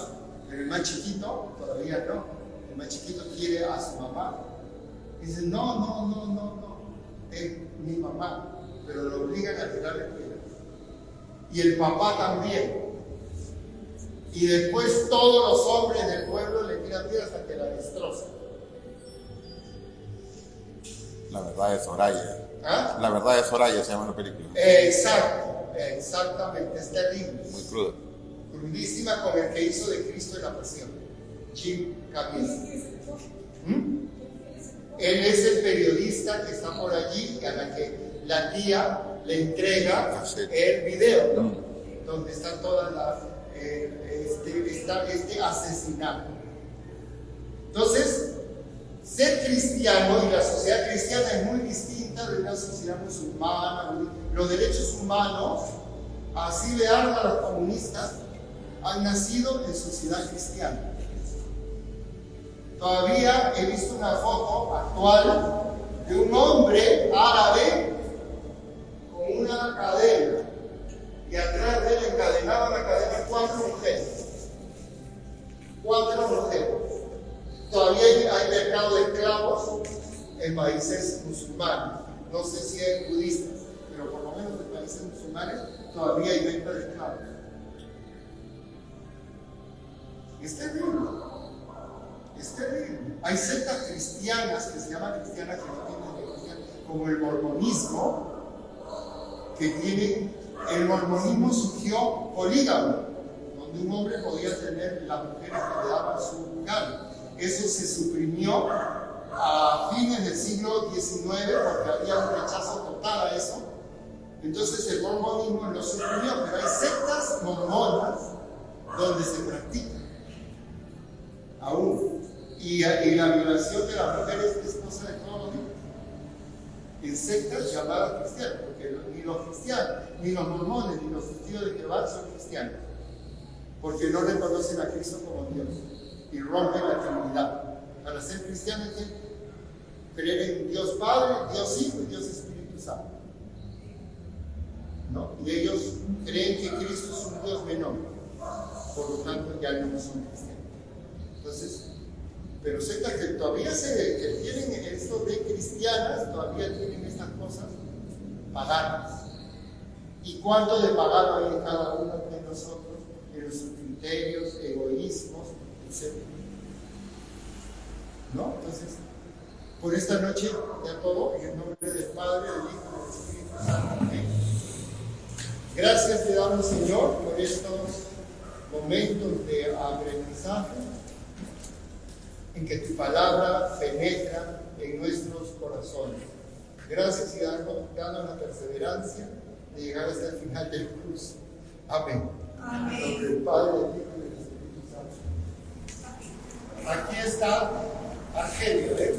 Pero el más chiquito todavía no. El más chiquito quiere a su mamá. Dice, no, es mi mamá. Pero lo obligan a tirarle piedras. Y el papá también. Y después todos los hombres del pueblo le tiran piedras hasta que la destrozan. La verdad es Soraya. ¿Ah? La verdad es Soraya, se llama la película. Exactamente, es terrible. Muy cruda. Crudísima, como el que hizo de Cristo en la pasión, Jim Caviezel. Él es el periodista que está por allí y a la que la tía le entrega el video, ¿no? Donde está toda este asesinato. Entonces, ser cristiano y la sociedad cristiana es muy distinta de una sociedad musulmana. Los derechos humanos, así le ardan a los comunistas, han nacido en sociedad cristiana. Todavía he visto una foto actual de un hombre árabe con una cadena y atrás de él encadenaba la cadena 4 mujeres. 4 mujeres. Todavía hay mercado de esclavos en países musulmanes. No sé si hay budistas, pero por lo menos en países musulmanes todavía hay venta de esclavos. Es terrible. Es terrible. Hay sectas cristianas que se llaman cristianas que no tienen religión, como el mormonismo, que tiene. El mormonismo surgió polígamo, donde un hombre podía tener las mujeres que le daban su gana. Eso se suprimió a fines del siglo XIX porque había un rechazo total a eso. Entonces el mormonismo lo suprimió, pero hay sectas mormonas donde se practica aún. Y la violación de las mujeres es cosa de todos los días. En sectas llamadas cristianas, porque ni los cristianos, ni los mormones, ni los testigos de Jehová son cristianos, porque no reconocen a Cristo como Dios y rompen la Trinidad. Para ser cristianos hay que creer en Dios Padre, Dios Hijo y Dios Espíritu Santo. ¿No? Y ellos creen que Cristo es un Dios menor, por lo tanto ya no son cristianos. Entonces, pero sectas que todavía que tienen esto de cristianas, todavía tienen estas cosas paganas. ¿Y cuánto de pagano hay en cada uno de nosotros, en nuestros criterios, egoísmos, etc.? ¿No? Entonces, por esta noche ya todo, en el nombre del Padre, del Hijo y del Espíritu Santo. Amén. Gracias te damos, Señor, por estos momentos de aprendizaje, en que tu palabra penetra en nuestros corazones. Gracias y danos la perseverancia de llegar hasta el final del curso. Amén. Amén. En nombre del Padre, del Hijo y del Espíritu Santo. Aquí está Argelio, ¿eh?